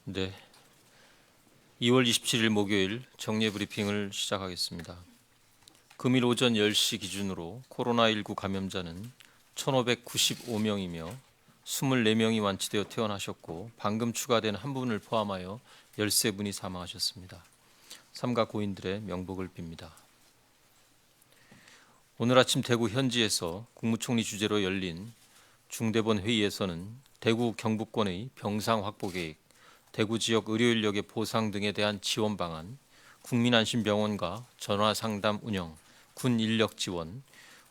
네, 2월 27일 목요일 정례 브리핑을 시작하겠습니다. 금일 오전 10시 기준으로 코로나19 감염자는 1,595명이며 24명이 완치되어 퇴원하셨고 방금 추가된 한 분을 포함하여 13분이 사망하셨습니다. 삼가 고인들의 명복을 빕니다. 오늘 아침 대구 현지에서 국무총리 주재로 열린 중대본 회의에서는 대구 경북권의 병상 확보 계획, 대구 지역 의료 인력의 보상 등에 대한 지원 방안, 국민안심병원과 전화상담 운영, 군 인력 지원,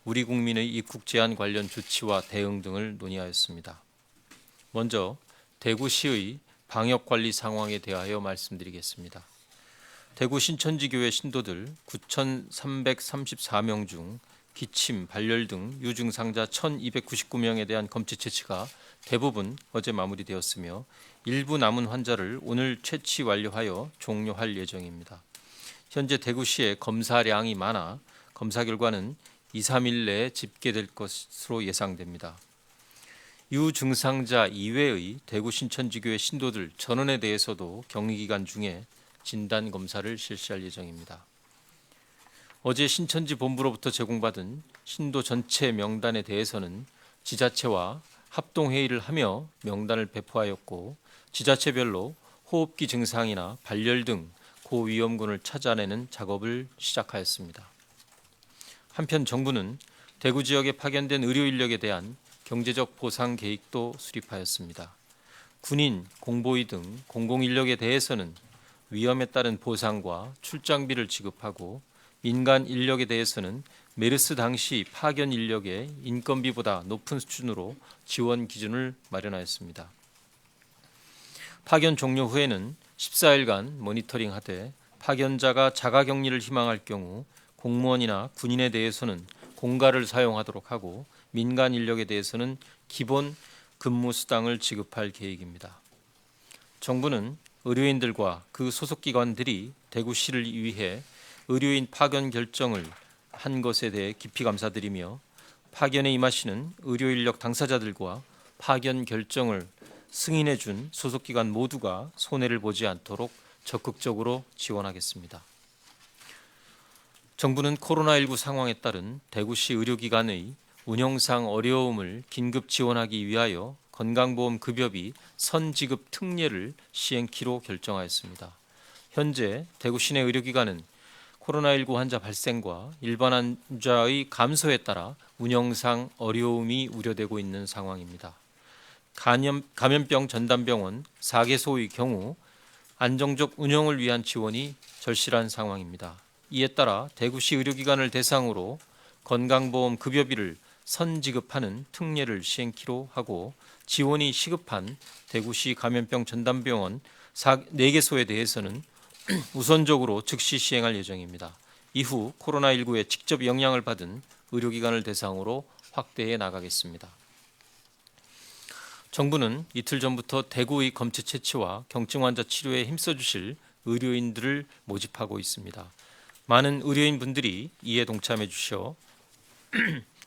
우리 국민의 입국 제한 관련 조치와 대응 등을 논의하였습니다. 먼저 대구시의 방역관리 상황에 대하여 말씀드리겠습니다. 대구 신천지교회 신도들 9,334명 중 기침, 발열 등 유증상자 1,299명에 대한 검체 채취가 대부분 어제 마무리되었으며 일부 남은 환자를 오늘 채취 완료하여 종료할 예정입니다. 현재 대구시에 검사량이 많아 검사 결과는 2, 3일 내에 집계될 것으로 예상됩니다. 유증상자 이외의 대구 신천지교회 신도들 전원에 대해서도 격리기간 중에 진단검사를 실시할 예정입니다. 어제 신천지 본부로부터 제공받은 신도 전체 명단에 대해서는 지자체와 합동회의를 하며 명단을 배포하였고 지자체별로 호흡기 증상이나 발열 등 고위험군을 찾아내는 작업을 시작하였습니다. 한편 정부는 대구 지역에 파견된 의료 인력에 대한 경제적 보상 계획도 수립하였습니다. 군인, 공보위 등 공공인력에 대해서는 위험에 따른 보상과 출장비를 지급하고 민간 인력에 대해서는 메르스 당시 파견 인력의 인건비보다 높은 수준으로 지원 기준을 마련하였습니다. 파견 종료 후에는 14일간 모니터링하되 파견자가 자가격리를 희망할 경우 공무원이나 군인에 대해서는 공가를 사용하도록 하고 민간 인력에 대해서는 기본 근무 수당을 지급할 계획입니다. 정부는 의료인들과 그 소속기관들이 대구시를 위해 의료인 파견 결정을 한 것에 대해 깊이 감사드리며 파견에 임하시는 의료인력 당사자들과 파견 결정을 승인해 준 소속기관 모두가 손해를 보지 않도록 적극적으로 지원하겠습니다. 정부는 코로나19 상황에 따른 대구시 의료기관의 운영상 어려움을 긴급 지원하기 위하여 건강보험급여비 선지급 특례를 시행키로 결정하였습니다. 현재 대구 시내 의료기관은 코로나19 환자 발생과 일반 환자의 감소에 따라 운영상 어려움이 우려되고 있는 상황입니다. 감염병 전담병원 4개소의 경우 안정적 운영을 위한 지원이 절실한 상황입니다. 이에 따라 대구시 의료기관을 대상으로 건강보험 급여비를 선지급하는 특례를 시행키로 하고 지원이 시급한 대구시 감염병 전담병원 4개소에 대해서는 우선적으로 즉시 시행할 예정입니다. 이후 코로나19에 직접 영향을 받은 의료기관을 대상으로 확대해 나가겠습니다. 정부는 이틀 전부터 대구의 검체 채취와 경증 환자 치료에 힘써주실 의료인들을 모집하고 있습니다. 많은 의료인분들이 이에 동참해 주셔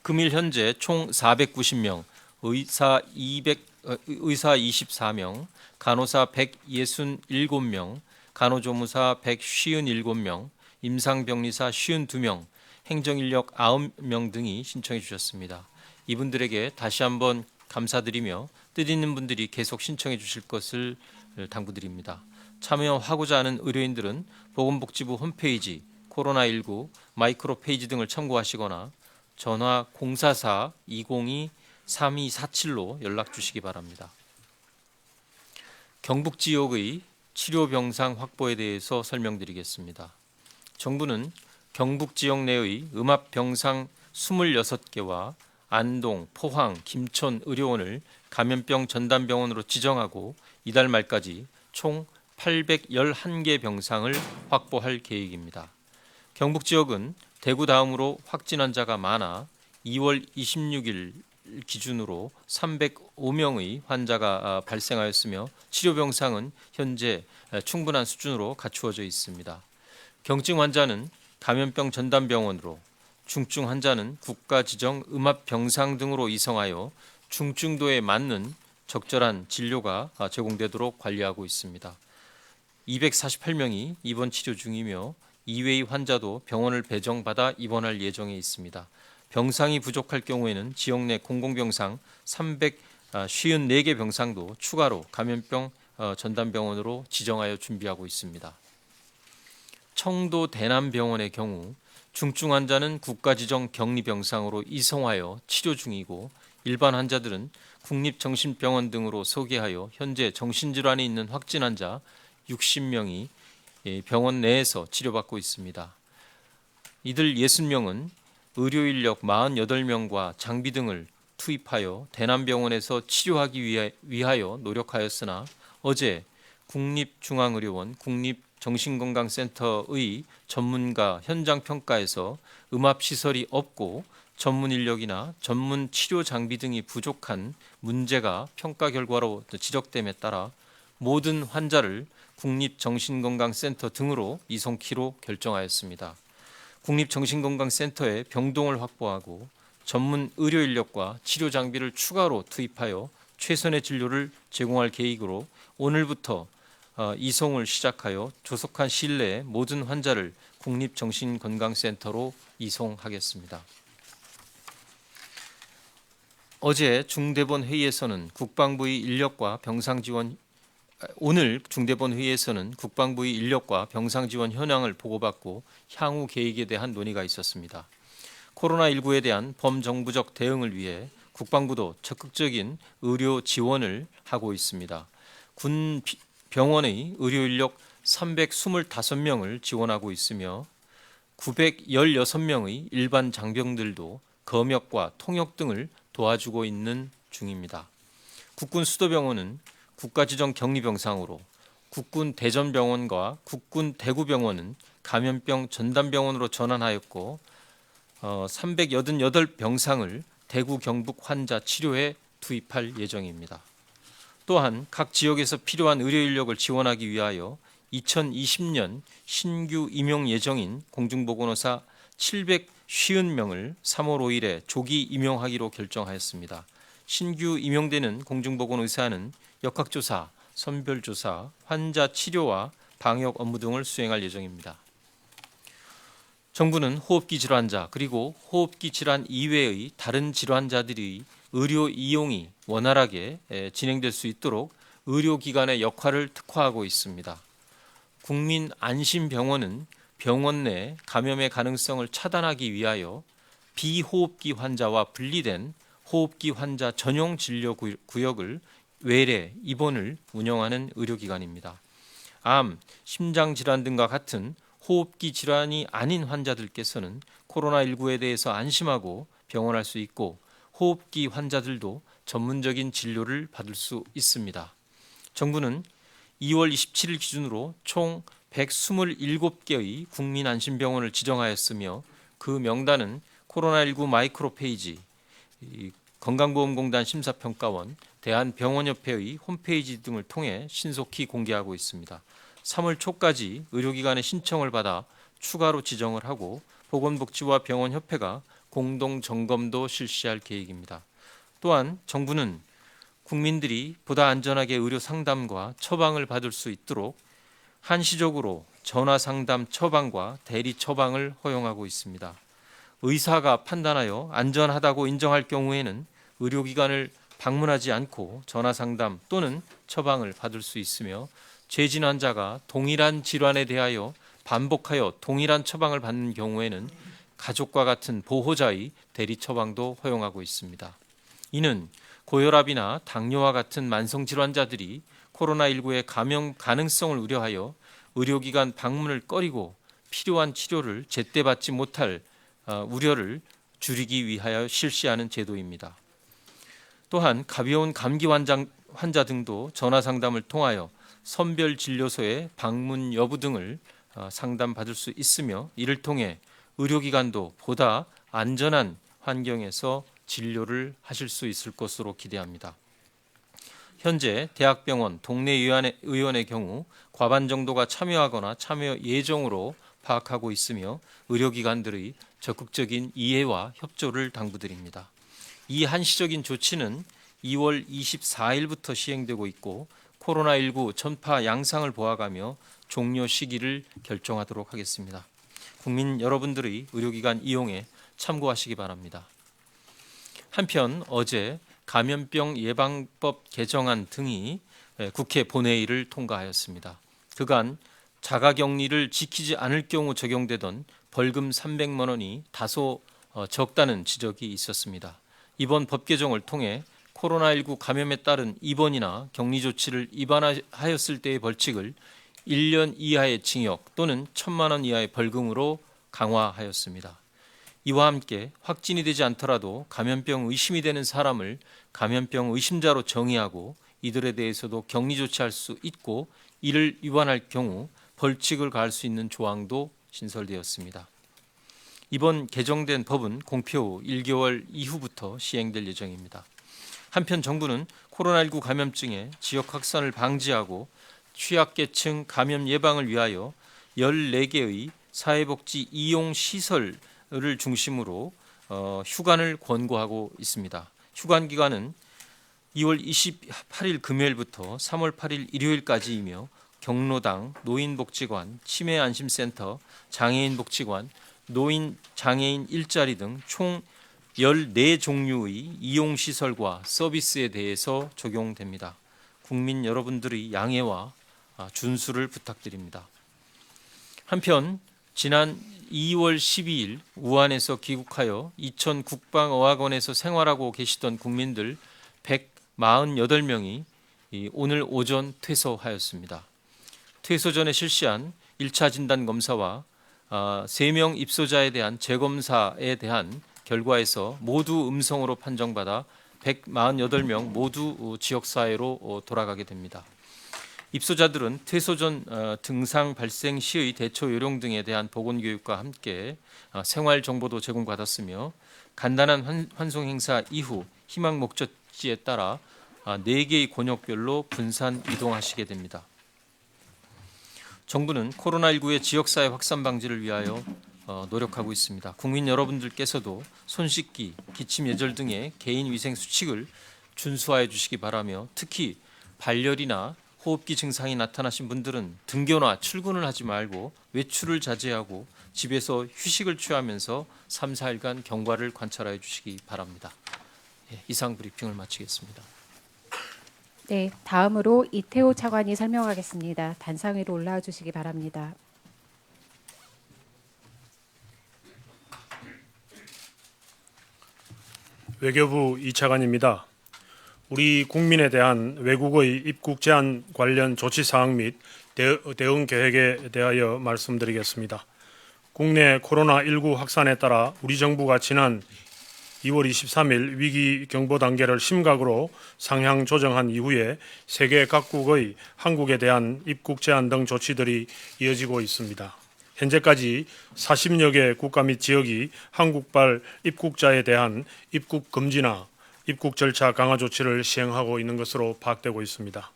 금일 현재 총 490명, 의사 24명, 간호사 167명, 간호조무사 157명, 임상병리사 52명, 행정인력 9명 등이 신청해 주셨습니다. 이분들에게 다시 한번 감사드리며 뜻 있는 분들이 계속 신청해 주실 것을 당부드립니다. 참여하고자 하는 의료인들은 보건복지부 홈페이지 코로나19 마이크로 페이지 등을 참고하시거나 전화 044-202-3247로 연락 주시기 바랍니다. 경북 지역의 치료병상 확보에 대해서 설명드리겠습니다. 정부는 경북 지역 내의 음압병상 26개와 안동, 포항, 김천 의료원을 감염병 전담병원으로 지정하고 이달 말까지 총 811개 병상을 확보할 계획입니다. 경북 지역은 대구 다음으로 확진 환자가 많아 2월 26일 기준으로 305명의 환자가 발생하였으며 치료병상은 현재 충분한 수준으로 갖추어져 있습니다. 경증 환자는 감염병 전담병원으로, 중증 환자는 국가 지정 음압병상 등으로 이송하여 중증도에 맞는 적절한 진료가 제공되도록 관리하고 있습니다. 248명이 입원 치료 중이며 이외의 환자도 병원을 배정받아 입원할 예정에 있습니다. 병상이 부족할 경우에는 지역 내 공공병상 354개 병상도 추가로 감염병 전담병원으로 지정하여 준비하고 있습니다. 청도 대남병원의 경우 중증 환자는 국가지정 격리병상으로 이송하여 치료 중이고 일반 환자들은 국립정신병원 등으로 소개하여 현재 정신질환이 있는 확진 환자 60명이 병원 내에서 치료받고 있습니다. 이들 60명은 의료인력 48명과 장비 등을 투입하여 대남병원에서 치료하기 위하여 노력하였으나 어제 국립중앙의료원 국립정신건강센터의 전문가 현장평가에서 음압시설이 없고 전문 인력이나 전문 치료 장비 등이 부족한 문제가 평가 결과로 지적됨에 따라 모든 환자를 국립정신건강센터 등으로 이송키로 결정하였습니다. 국립정신건강센터에 병동을 확보하고 전문 의료 인력과 치료 장비를 추가로 투입하여 최선의 진료를 제공할 계획으로 오늘부터 이송을 시작하여 조속한 시일 내에 모든 환자를 국립정신건강센터로 이송하겠습니다. 어제 중대본 회의에서는 국방부의 인력과 병상 지원 오늘 중대본 회의에서는 국방부의 인력과 병상 지원 현황을 보고받고 향후 계획에 대한 논의가 있었습니다. 코로나19에 대한 범정부적 대응을 위해 국방부도 적극적인 의료 지원을 하고 있습니다. 군 병원의 의료 인력 325명을 지원하고 있으며 916명의 일반 장병들도 검역과 통역 등을 도와주고 있는 중입니다. 국군 수도병원은 국가지정 격리병상으로, 국군 대전병원과 국군 대구병원은 감염병 전담병원으로 전환하였고 388병상을 대구 경북 환자 치료에 투입할 예정입니다. 또한 각 지역에서 필요한 의료 인력을 지원하기 위하여 2020년 신규 임용 예정인 공중보건의사 750명을 3월 5일에 조기 임용하기로 결정하였습니다. 신규 임용되는 공중보건의사는 역학조사, 선별조사, 환자 치료와 방역 업무 등을 수행할 예정입니다. 정부는 호흡기 질환자 그리고 호흡기 질환 이외의 다른 질환자들의 의료 이용이 원활하게 진행될 수 있도록 의료기관의 역할을 특화하고 있습니다. 국민안심병원은 병원 내 감염의 가능성을 차단하기 위하여 비호흡기 환자와 분리된 호흡기 환자 전용 진료 구역을 외래 입원을 운영하는 의료기관입니다. 암, 심장질환 등과 같은 호흡기 질환이 아닌 환자들께서는 코로나19에 대해서 안심하고 병원할 수 있고 호흡기 환자들도 전문적인 진료를 받을 수 있습니다. 정부는 2월 27일 기준으로 총 127개의 국민안심병원을 지정하였으며 그 명단은 코로나19 마이크로 페이지, 건강보험공단 심사평가원, 대한병원협회의 홈페이지 등을 통해 신속히 공개하고 있습니다. 3월 초까지 의료기관의 신청을 받아 추가로 지정을 하고 보건복지부와 병원협회가 공동 점검도 실시할 계획입니다. 또한 정부는 국민들이 보다 안전하게 의료 상담과 처방을 받을 수 있도록 한시적으로 전화 상담 처방과 대리 처방을 허용하고 있습니다. 의사가 판단하여 안전하다고 인정할 경우에는 의료기관을 방문하지 않고 전화 상담 또는 처방을 받을 수 있으며 재진 환자가 동일한 질환에 대하여 반복하여 동일한 처방을 받는 경우에는 가족과 같은 보호자의 대리 처방도 허용하고 있습니다. 이는 고혈압이나 당뇨와 같은 만성 질환자들이 코로나19의 감염 가능성을 우려하여 의료기관 방문을 꺼리고 필요한 치료를 제때 받지 못할 우려를 줄이기 위하여 실시하는 제도입니다. 또한 가벼운 감기 환자 등도 전화 상담을 통하여 선별진료소의 방문 여부 등을 상담받을 수 있으며 이를 통해 의료기관도 보다 안전한 환경에서 진료를 하실 수 있을 것으로 기대합니다. 현재 대학병원, 동네 의원의 경우 과반 정도가 참여하거나 참여 예정으로 파악하고 있으며 의료기관들의 적극적인 이해와 협조를 당부드립니다. 이 한시적인 조치는 2월 24일부터 시행되고 있고 코로나19 전파 양상을 보아가며 종료 시기를 결정하도록 하겠습니다. 국민 여러분들의 의료기관 이용에 참고하시기 바랍니다. 한편 어제 감염병 예방법 개정안 등이 국회 본회의를 통과하였습니다. 그간 자가격리를 지키지 않을 경우 적용되던 벌금 300만 원이 다소 적다는 지적이 있었습니다. 이번 법 개정을 통해 코로나19 감염에 따른 입원이나 격리 조치를 위반하였을 때의 벌칙을 1년 이하의 징역 또는 1,000만 원 이하의 벌금으로 강화하였습니다. 이와 함께 확진이 되지 않더라도 감염병 의심이 되는 사람을 감염병 의심자로 정의하고 이들에 대해서도 격리 조치할 수 있고 이를 위반할 경우 벌칙을 가할 수 있는 조항도 신설되었습니다. 이번 개정된 법은 공표 후 1개월 이후부터 시행될 예정입니다. 한편 정부는 코로나19 감염증의 지역 확산을 방지하고 취약계층 감염 예방을 위하여 14개의 사회복지 이용시설을 중심으로 휴관을 권고하고 있습니다. 휴관 기간은 2월 28일 금요일부터 3월 8일 일요일까지이며 경로당, 노인복지관, 치매안심센터, 장애인복지관, 노인 장애인 일자리 등 총 14종류의 이용시설과 서비스에 대해서 적용됩니다. 국민 여러분들의 양해와 준수를 부탁드립니다. 한편 지난 2월 12일 우한에서 귀국하여 이천 국방어학원에서 생활하고 계시던 국민들 148명이 오늘 오전 퇴소하였습니다. 퇴소 전에 실시한 1차 진단검사와 3명 입소자에 대한 재검사에 대한 결과에서 모두 음성으로 판정받아 148명 모두 지역사회로 돌아가게 됩니다. 입소자들은 퇴소 전 등상 발생 시의 대처 요령 등에 대한 보건교육과 함께 생활 정보도 제공받았으며 간단한 환송 행사 이후 희망 목적지에 따라 4개의 권역별로 분산 이동하시게 됩니다. 정부는 코로나19의 지역사회 확산 방지를 위하여 노력하고 있습니다. 국민 여러분들께서도 손 씻기, 기침 예절 등의 개인 위생 수칙을 준수하여 주시기 바라며 특히 발열이나 호흡기 증상이 나타나신 분들은 등교나 출근을 하지 말고 외출을 자제하고 집에서 휴식을 취하면서 3, 4일간 경과를 관찰하여 주시기 바랍니다. 이상 브리핑을 마치겠습니다. 네, 다음으로 이태호 차관이 설명하겠습니다. 단상 위로 올라와 주시기 바랍니다. 외교부 이 차관입니다. 우리 국민에 대한 외국의 입국 제한 관련 조치 사항 및 대응 계획에 대하여 말씀드리겠습니다. 국내 코로나19 확산에 따라 우리 정부가 지난 2월 23일 위기 경보 단계를 심각으로 상향 조정한 이후에 세계 각국의 한국에 대한 입국 제한 등 조치들이 이어지고 있습니다. 현재까지 40여 개 국가 및 지역이 한국발 입국자에 대한 입국 금지나 입국 절차 강화 조치를 시행하고 있는 것으로 파악되고 있습니다.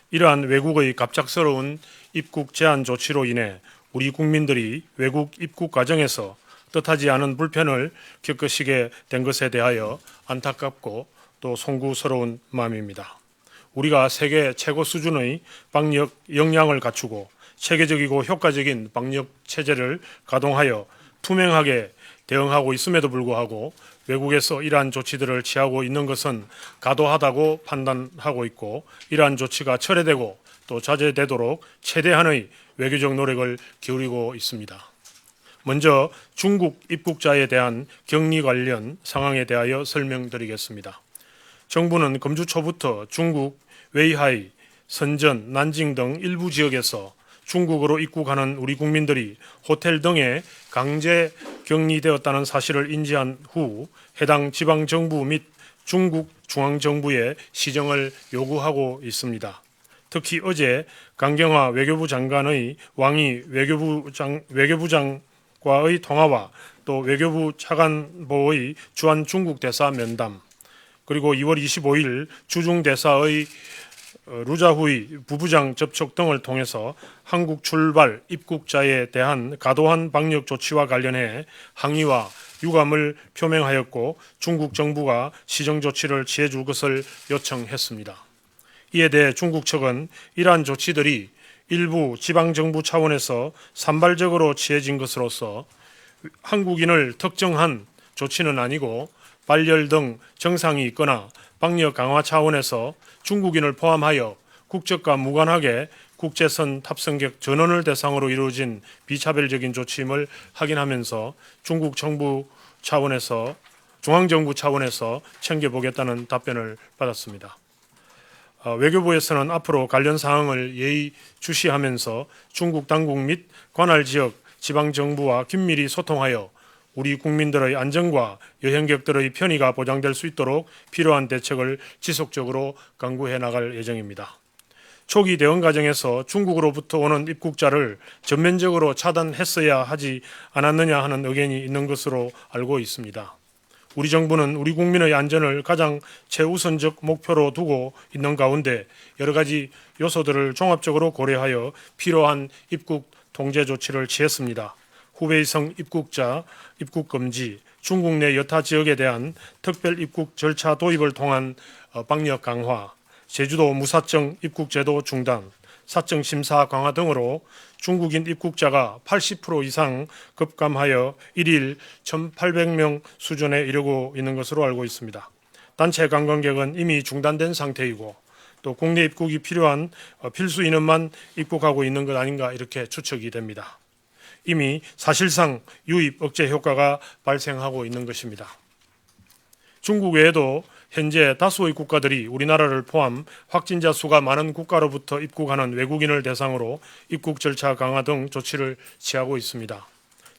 이러한 외국의 갑작스러운 입국 제한 조치로 인해 우리 국민들이 외국 입국 과정에서 뜻하지 않은 불편을 겪으시게 된 것에 대하여 안타깝고 또 송구스러운 마음입니다. 우리가 세계 최고 수준의 방역 역량을 갖추고 체계적이고 효과적인 방역 체제를 가동하여 투명하게 대응하고 있음에도 불구하고 외국에서 이러한 조치들을 취하고 있는 것은 과도하다고 판단하고 있고 이러한 조치가 철회되고 또 자제되도록 최대한의 외교적 노력을 기울이고 있습니다. 먼저 중국 입국자에 대한 격리 관련 상황에 대하여 설명드리겠습니다. 정부는 금주 초부터 중국 웨이하이, 선전, 난징 등 일부 지역에서 중국으로 입국하는 우리 국민들이 호텔 등에 강제 격리되었다는 사실을 인지한 후 해당 지방정부 및 중국 중앙정부에 시정을 요구하고 있습니다. 특히 어제 강경화 외교부 장관의 왕이 외교부장과의 통화와 또 외교부 차관보의 주한 중국 대사 면담 그리고 2월 25일 주중 대사의 루자후이 부부장 접촉 등을 통해서 한국 출발 입국자에 대한 과도한 방역 조치와 관련해 항의와 유감을 표명하였고 중국 정부가 시정 조치를 취해 줄 것을 요청했습니다. 이에 대해 중국 측은 이러한 조치들이 일부 지방정부 차원에서 산발적으로 취해진 것으로서 한국인을 특정한 조치는 아니고 발열 등 증상이 있거나 방역 강화 차원에서 중국인을 포함하여 국적과 무관하게 국제선 탑승객 전원을 대상으로 이루어진 비차별적인 조치임을 확인하면서 중국 정부 차원에서 중앙정부 차원에서 챙겨보겠다는 답변을 받았습니다. 외교부에서는 앞으로 관련 사항을 예의주시하면서 중국 당국 및 관할 지역 지방정부와 긴밀히 소통하여 우리 국민들의 안전과 여행객들의 편의가 보장될 수 있도록 필요한 대책을 지속적으로 강구해 나갈 예정입니다. 초기 대응 과정에서 중국으로부터 오는 입국자를 전면적으로 차단했어야 하지 않았느냐 하는 의견이 있는 것으로 알고 있습니다. 우리 정부는 우리 국민의 안전을 가장 최우선적 목표로 두고 있는 가운데 여러 가지 요소들을 종합적으로 고려하여 필요한 입국 통제 조치를 취했습니다. 후베이성 입국자 입국 금지, 중국 내 여타 지역에 대한 특별 입국 절차 도입을 통한 방역 강화, 제주도 무사증 입국 제도 중단, 사증 심사 강화 등으로 중국인 입국자가 80% 이상 급감하여 일일 1,800명 수준에 이르고 있는 것으로 알고 있습니다. 단체 관광객은 이미 중단된 상태이고 또 국내 입국이 필요한 필수 인원만 입국하고 있는 것 아닌가 이렇게 추측이 됩니다. 이미 사실상 유입 억제 효과가 발생하고 있는 것입니다. 중국 외에도 현재 다수의 국가들이 우리나라를 포함 확진자 수가 많은 국가로부터 입국하는 외국인을 대상으로 입국 절차 강화 등 조치를 취하고 있습니다.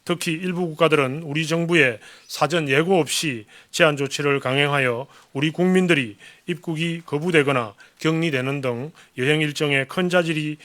특히 일부 국가들은 우리 정부의 사전 예고 없이 제한 조치를 강행하여 우리 국민들이 입국이 거부되거나 격리되는 등 여행 일정에 큰 차질이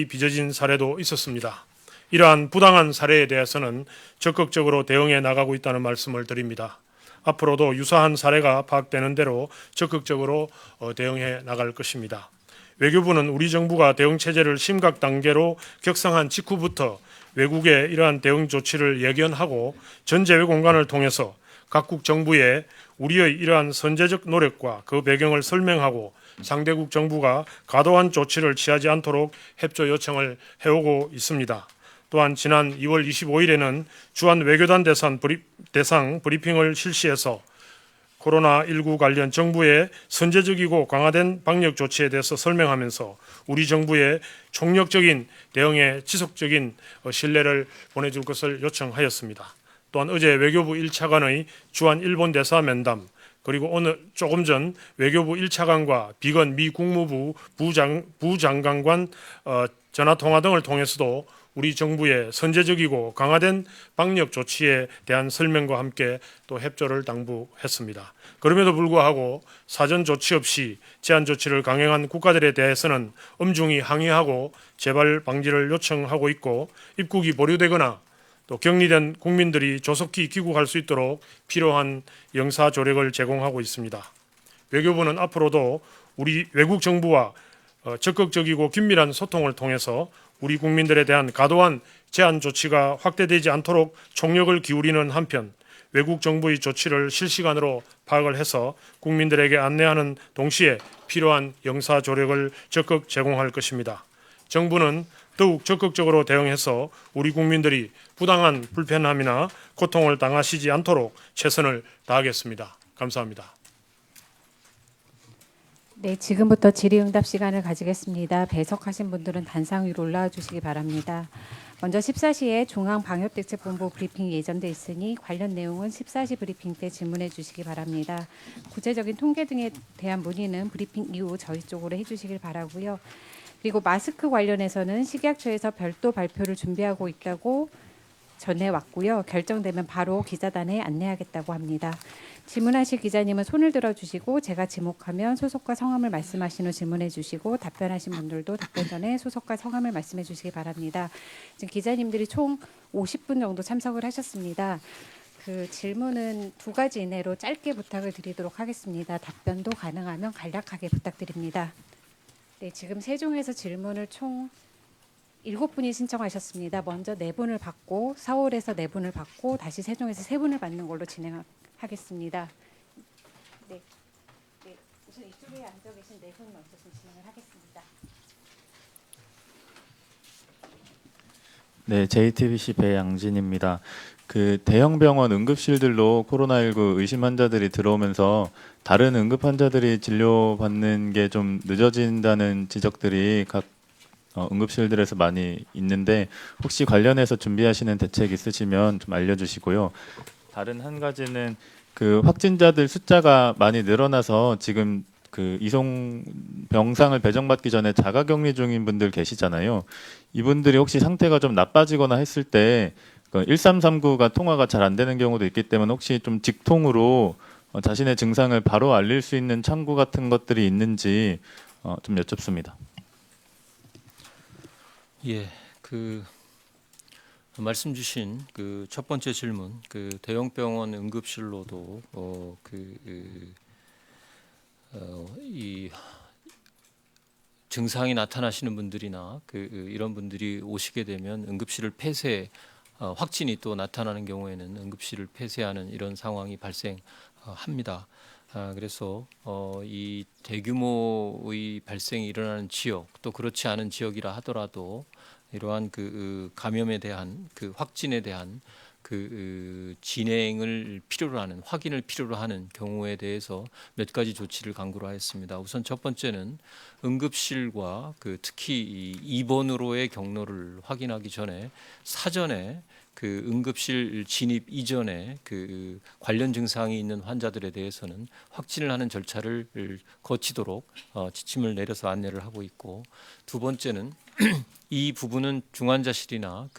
빚어진 사례도 있었습니다. 이러한 부당한 사례에 대해서는 적극적으로 대응해 나가고 있다는 말씀을 드립니다. 앞으로도 유사한 사례가 파악되는 대로 적극적으로 대응해 나갈 것입니다. 외교부는 우리 정부가 대응 체제를 심각 단계로 격상한 직후부터 외국에 이러한 대응 조치를 예견하고 전제외 공간을 통해서 각국 정부에 우리의 이러한 선제적 노력과 그 배경을 설명하고 상대국 정부가 과도한 조치를 취하지 않도록 협조 요청을 해오고 있습니다. 또한 지난 2월 25일에는 주한 외교단 대상 브리핑을 실시해서 코로나19 관련 정부의 선제적이고 강화된 방역 조치에 대해서 설명하면서 우리 정부의 총력적인 대응에 지속적인 신뢰를 보내줄 것을 요청하였습니다. 또한 어제 외교부 1차관의 주한 일본 대사 면담 그리고 오늘 조금 전 외교부 1차관과 비건 미 국무부 부장관관 전화통화 등을 통해서도 우리 정부의 선제적이고 강화된 방역 조치에 대한 설명과 함께 또 협조를 당부했습니다. 그럼에도 불구하고 사전 조치 없이 제한 조치를 강행한 국가들에 대해서는 엄중히 항의하고 재발 방지를 요청하고 있고 입국이 보류되거나 또 격리된 국민들이 조속히 귀국할 수 있도록 필요한 영사 조력을 제공하고 있습니다. 외교부는 앞으로도 우리 외국 정부와 적극적이고 긴밀한 소통을 통해서 우리 국민들에 대한 과도한 제한 조치가 확대되지 않도록 총력을 기울이는 한편 외국 정부의 조치를 실시간으로 파악을 해서 국민들에게 안내하는 동시에 필요한 영사 조력을 적극 제공할 것입니다. 정부는 더욱 적극적으로 대응해서 우리 국민들이 부당한 불편함이나 고통을 당하시지 않도록 최선을 다하겠습니다. 감사합니다. 네, 지금부터 질의응답 시간을 가지겠습니다. 배석하신 분들은 단상 위로 올라와 주시기 바랍니다. 먼저 14시에 중앙방역대책본부 브리핑이 예정돼 있으니 관련 내용은 14시 브리핑 때 질문해 주시기 바랍니다. 구체적인 통계 등에 대한 문의는 브리핑 이후 저희 쪽으로 해주시길 바라고요. 그리고 마스크 관련해서는 식약처에서 별도 발표를 준비하고 있다고 전해왔고요. 결정되면 바로 기자단에 안내하겠다고 합니다. 질문하실 기자님은 손을 들어주시고 제가 지목하면 소속과 성함을 말씀하신 후 질문해 주시고 답변하신 분들도 답변 전에 소속과 성함을 말씀해 주시기 바랍니다. 지금 기자님들이 총 50분 정도 참석을 하셨습니다. 그 질문은 2가지 이내로 짧게 부탁을 드리도록 하겠습니다. 답변도 가능하면 간략하게 부탁드립니다. 네, 지금 세종에서 질문을 총 7분이 신청하셨습니다. 먼저 4분을 받고 서울에서 4분을 받고 다시 세종에서 3분을 받는 걸로 진행하겠습니다. 네, 네, 우선 이쪽에 앉아 계신 4분 먼저 진행을 하겠습니다. 네, JTBC 배양진입니다. 그 대형 병원 응급실들로 코로나19 의심 환자들이 들어오면서 다른 응급 환자들이 진료받는 게 좀 늦어진다는 지적들이 각 응급실들에서 많이 있는데 혹시 관련해서 준비하시는 대책 있으시면 좀 알려주시고요. 다른 한 가지는 그 확진자들 숫자가 많이 늘어나서 지금 그 이송 병상을 배정받기 전에 자가격리 중인 분들 계시잖아요. 이분들이 혹시 상태가 좀 나빠지거나 했을 때 1339가 통화가 잘 안 되는 경우도 있기 때문에 혹시 좀 직통으로 자신의 증상을 바로 알릴 수 있는 창구 같은 것들이 있는지 좀 여쭙습니다. 예, 그 말씀 주신 그 첫 번째 질문, 그 대형 병원 응급실로도 이 증상이 나타나시는 분들이나 이런 분들이 오시게 되면 응급실을 폐쇄, 확진이 또 나타나는 경우에는 응급실을 폐쇄하는 이런 상황이 발생합니다. 그래서 이 대규모의 발생이 일어나는 지역, 또 그렇지 않은 지역이라 하더라도 이러한 그 감염에 대한 그 확진에 대한 진행을 필요로 하는, 확인을 필요로 하는 경우에 대해서 몇 가지 조치를 강구로 하였습니다. 우선 첫 번째는 응급실과 특히 이 입원으로의 경로를 확인하기 전에 사전에 그 응급실 진입 이전에 그 관련 증상이 있는 환자들에 대해서는 확진을 하는 절차를 거치도록 지침을 내려서 안내를 하고 있고, 두 번째는 이 부분은 중환자실이나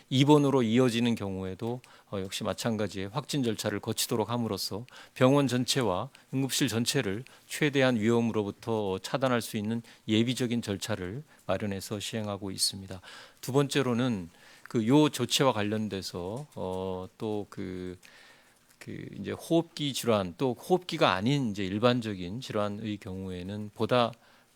입원으로 이어지는 경우에도 역시 마찬가지의 확진 절차를 거치도록 함으로써 병원 전체와 응급실 전체를 최대한 위험으로부터 차단할 수 있는 예비적인 절차를 마련해서 시행하고 있습니다. 두 번째로는 요 조치와 관련돼서 또 이제 호흡기 질환, 또 호흡기가 아닌 이제 일반적인 질환의 경우에는 보다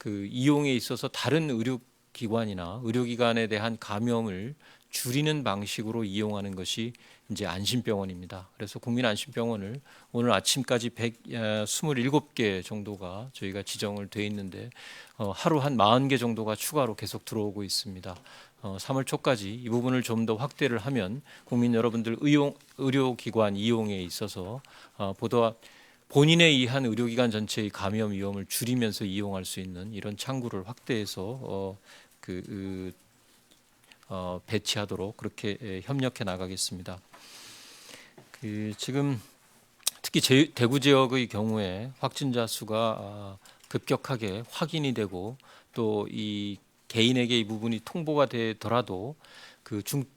이용에 있어서 다른 의료기관이나 의료기관에 대한 감염을 줄이는 방식으로 이용하는 것이 이제 안심병원입니다. 그래서 국민안심병원을 오늘 아침까지 127개 정도가 저희가 지정을 돼 있는데 하루 한 40개 정도가 추가로 계속 들어오고 있습니다. 3월 초까지 이 부분을 좀 더 확대를 하면 국민 여러분들 의료기관 이용에 있어서 보다 본인에 의한 의료기관 전체의 감염 위험을 줄이면서 이용할 수 있는 이런 창구를 확대해서 배치하도록 그렇게 협력해 나가겠습니다. 지금 특히 대구 지역의 경우에 확진자 수가 급격하게 확인이 되고 또 이 개인에게 이 부분이 통보가 되더라도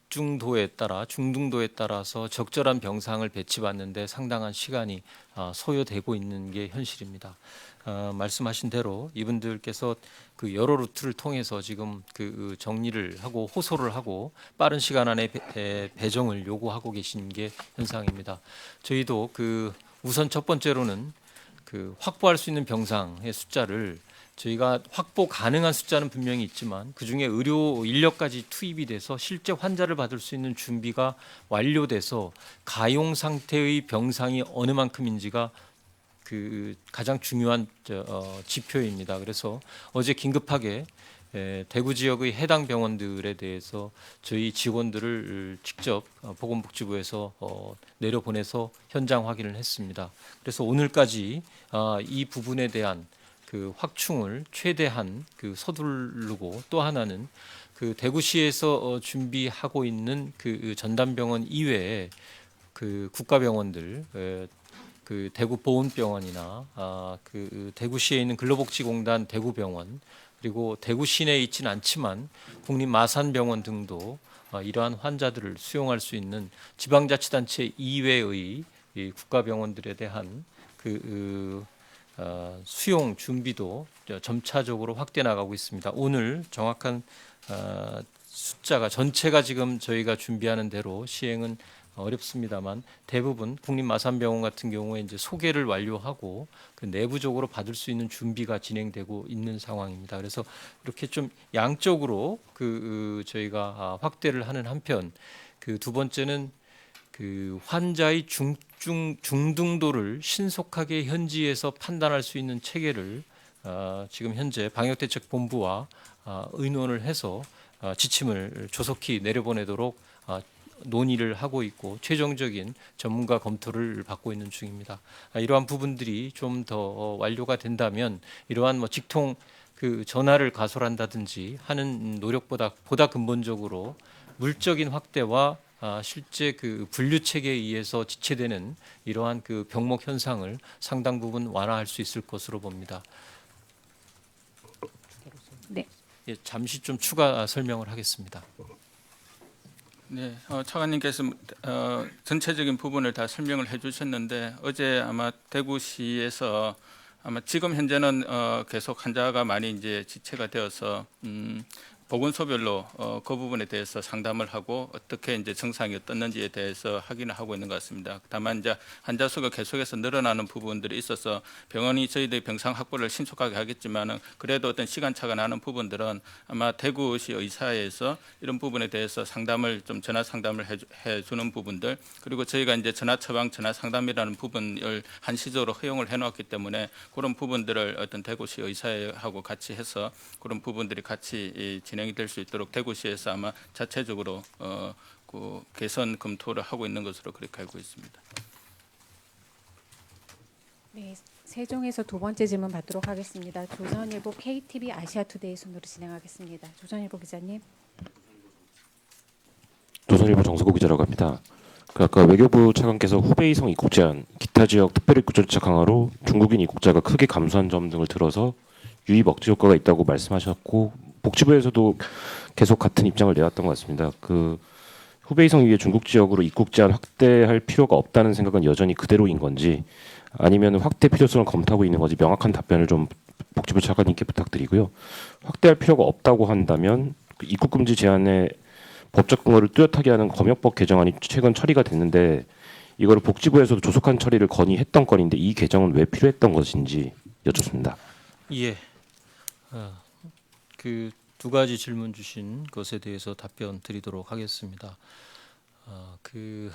중증도에 따라서 적절한 병상을 배치받는데 상당한 시간이 소요되고 있는 게 현실입니다. 말씀하신 대로 이분들께서 여러 루트를 통해서 지금 정리를 하고 호소를 하고 빠른 시간 안에 배정을 요구하고 계신 게 현상입니다. 저희도 우선 첫 번째로는 확보할 수 있는 병상의 숫자를 저희가 확보 가능한 숫자는 분명히 있지만 그중에 의료 인력까지 투입이 돼서 실제 환자를 받을 수 있는 준비가 완료돼서 가용 상태의 병상이 어느 만큼인지가 가장 중요한 지표입니다. 그래서 어제 긴급하게 대구 지역의 해당 병원들에 대해서 저희 직원들을 직접 보건복지부에서 내려보내서 현장 확인을 했습니다. 그래서 오늘까지 이 부분에 대한 확충을 최대한 서두르고, 또 하나는 대구시에서 준비하고 있는 전담병원 이외에 국가병원들, 대구보훈병원이나 대구시에 있는 근로복지공단 대구병원, 그리고 대구 시내에 있지는 않지만 국립마산병원 등도 이러한 환자들을 수용할 수 있는 지방자치단체 이외의 이 국가병원들에 대한 수용 준비도 점차적으로 확대 나가고 있습니다. 오늘 정확한 숫자가 전체가 지금 저희가 준비하는 대로 시행은 어렵습니다만 대부분 국립마산병원 같은 경우에 이제 소개를 완료하고 그 내부적으로 받을 수 있는 준비가 진행되고 있는 상황입니다. 그래서 이렇게 좀 양적으로 저희가 확대를 하는 한편 그 두 번째는 그 환자의 중등도를 신속하게 현지에서 판단할 수 있는 체계를 지금 현재 방역대책본부와 의논을 해서 지침을 조속히 내려보내도록 논의를 하고 있고 최종적인 전문가 검토를 받고 있는 중입니다. 이러한 부분들이 좀 더 완료가 된다면 이러한 뭐 직통 그 전화를 가설한다든지 하는 노력보다 보다 근본적으로 물적인 확대와 실제 그 분류 체계에 의해서 지체되는 이러한 그 병목 현상을 상당 부분 완화할 수 있을 것으로 봅니다. 네. 예, 잠시 좀 추가 설명을 하겠습니다. 네, 차관님께서 전체적인 부분을 다 설명을 해주셨는데 어제 아마 대구시에서 아마 지금 현재는 계속 환자가 많이 이제 지체가 되어서 보건소별로 그 부분에 대해서 상담을 하고 어떻게 이제 증상이 어떻는지에 대해서 확인을 하고 있는 것 같습니다. 다만 이제 환자 수가 계속해서 늘어나는 부분들이 있어서 병원이 저희들이 병상 확보를 신속하게 하겠지만은 그래도 어떤 시간차가 나는 부분들은 아마 대구시 의사에서 이런 부분에 대해서 상담을 좀 전화 상담을 해주는 부분들 그리고 저희가 이제 전화 처방, 전화 상담이라는 부분을 한시적으로 허용을 해놓았기 때문에 그런 부분들을 어떤 대구시 의사하고 같이 해서 그런 부분들이 같이 진행이 될 수 있도록 대구시에서 아마 자체적으로 그 개선 검토를 하고 있는 것으로 그렇게 알고 있습니다. 네, 세종에서 두 번째 질문 받도록 하겠습니다. 조선일보 KTV 아시아투데이 순으로 진행하겠습니다. 조선일보 기자님. 조선일보 정석호 기자라고 합니다. 아까 외교부 차관께서 후베이성 입국 제한, 기타 지역 특별 입국 절차 강화로 중국인 입국자가 크게 감소한 점 등을 들어서 유입 억제 효과가 있다고 말씀하셨고 복지부에서도 계속 같은 입장을 내왔던 것 같습니다. 그 후베이성 이외 중국 지역으로 입국 제한 확대할 필요가 없다는 생각은 여전히 그대로인 건지 아니면 확대 필요성을 검토하고 있는 건지 명확한 답변을 좀 복지부 차관님께 부탁드리고요. 확대할 필요가 없다고 한다면 입국 금지 제한의 법적 근거를 뚜렷하게 하는 검역법 개정안이 최근 처리가 됐는데 이거를 복지부에서도 조속한 처리를 건의했던 건인데 이 개정은 왜 필요했던 것인지 여쭙습니다. 예, 그 두 가지 질문 주신 것에 대해서 답변 드리도록 하겠습니다. 그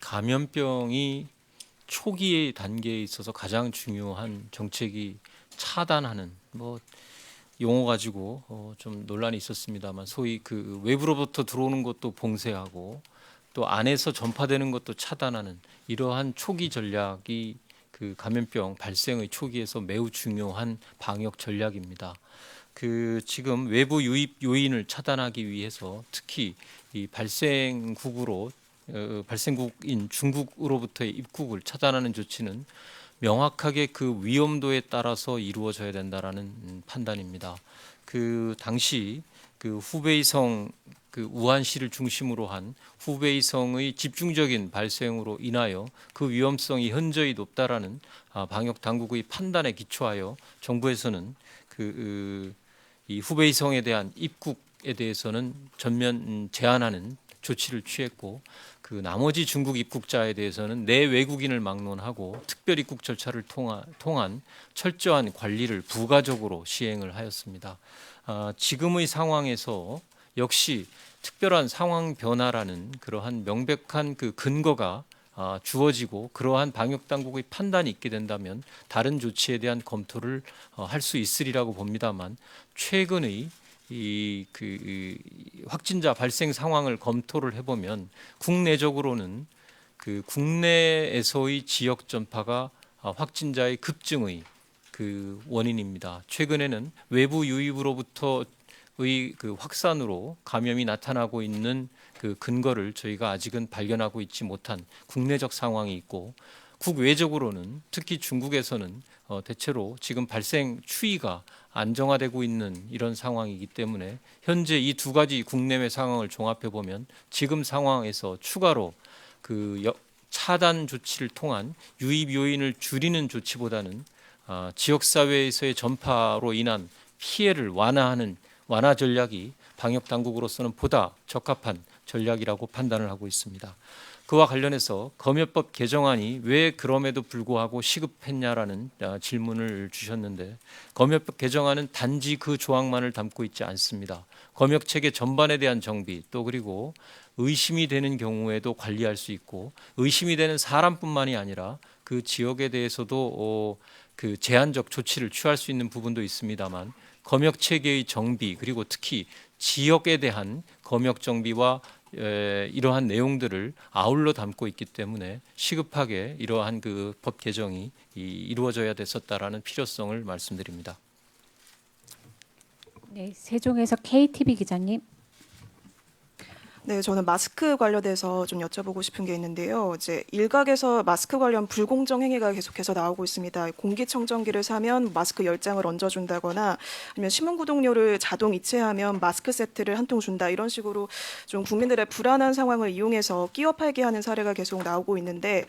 감염병이 초기의 단계에 있어서 가장 중요한 정책이 차단하는 뭐 용어 가지고 좀 논란이 있었습니다만 소위 그 외부로부터 들어오는 것도 봉쇄하고 또 안에서 전파되는 것도 차단하는 이러한 초기 전략이 그 감염병 발생의 초기에서 매우 중요한 방역 전략입니다. 그 지금 외부 유입 요인을 차단하기 위해서 특히 이 발생국인 중국으로부터의 입국을 차단하는 조치는 명확하게 그 위험도에 따라서 이루어져야 된다라는 판단입니다. 그 당시 그 후베이성 그 우한시를 중심으로 한 후베이성의 집중적인 발생으로 인하여 그 위험성이 현저히 높다라는 방역 당국의 판단에 기초하여 정부에서는 이 후베이성에 대한 입국에 대해서는 전면 제한하는 조치를 취했고 그 나머지 중국 입국자에 대해서는 내외국인을 막론하고 특별 입국 절차를 통한 철저한 관리를 부가적으로 시행을 하였습니다. 지금의 상황에서 역시 특별한 상황 변화라는 그러한 명백한 그 근거가 주어지고 그러한 방역 당국의 판단이 있게 된다면 다른 조치에 대한 검토를 할 수 있으리라고 봅니다만 최근의 이 확진자 발생 상황을 검토를 해보면 국내적으로는 그 국내에서의 지역 전파가 확진자의 급증의 그 원인입니다. 최근에는 외부 유입으로부터의 그 확산으로 감염이 나타나고 있는 그 근거를 저희가 아직은 발견하고 있지 못한 국내적 상황이 있고 국외적으로는 특히 중국에서는 대체로 지금 발생 추이가 안정화되고 있는 이런 상황이기 때문에 현재 이 두 가지 국내외 상황을 종합해 보면 지금 상황에서 추가로 그 차단 조치를 통한 유입 요인을 줄이는 조치보다는 지역 사회에서의 전파로 인한 피해를 완화하는 완화 전략이 방역 당국으로서는 보다 적합한 전략이라고 판단을 하고 있습니다. 그와 관련해서 검역법 개정안이 왜 그럼에도 불구하고 시급했냐라는 질문을 주셨는데, 검역법 개정안은 단지 그 조항만을 담고 있지 않습니다. 검역 체계 전반에 대한 정비, 또 그리고 의심이 되는 경우에도 관리할 수 있고, 의심이 되는 사람뿐만이 아니라 그 지역에 대해서도 그 제한적 조치를 취할 수 있는 부분도 있습니다만, 검역 체계의 정비, 그리고 특히 지역에 대한 검역 정비와 이러한 내용들을 아울러 담고 있기 때문에 시급하게 이러한 그 법 개정이 이루어져야 됐었다라는 필요성을 말씀드립니다. 네, 세종에서 KTV 기자님. 네, 저는 마스크 관련해서 좀 여쭤보고 싶은 게 있는데요. 이제 일각에서 마스크 관련 불공정 행위가 계속해서 나오고 있습니다. 공기청정기를 사면 마스크 10장을 얹어준다거나 아니면 신문구독료를 자동 이체하면 마스크 세트를 한 통 준다, 이런 식으로 좀 국민들의 불안한 상황을 이용해서 끼어 팔게 하는 사례가 계속 나오고 있는데,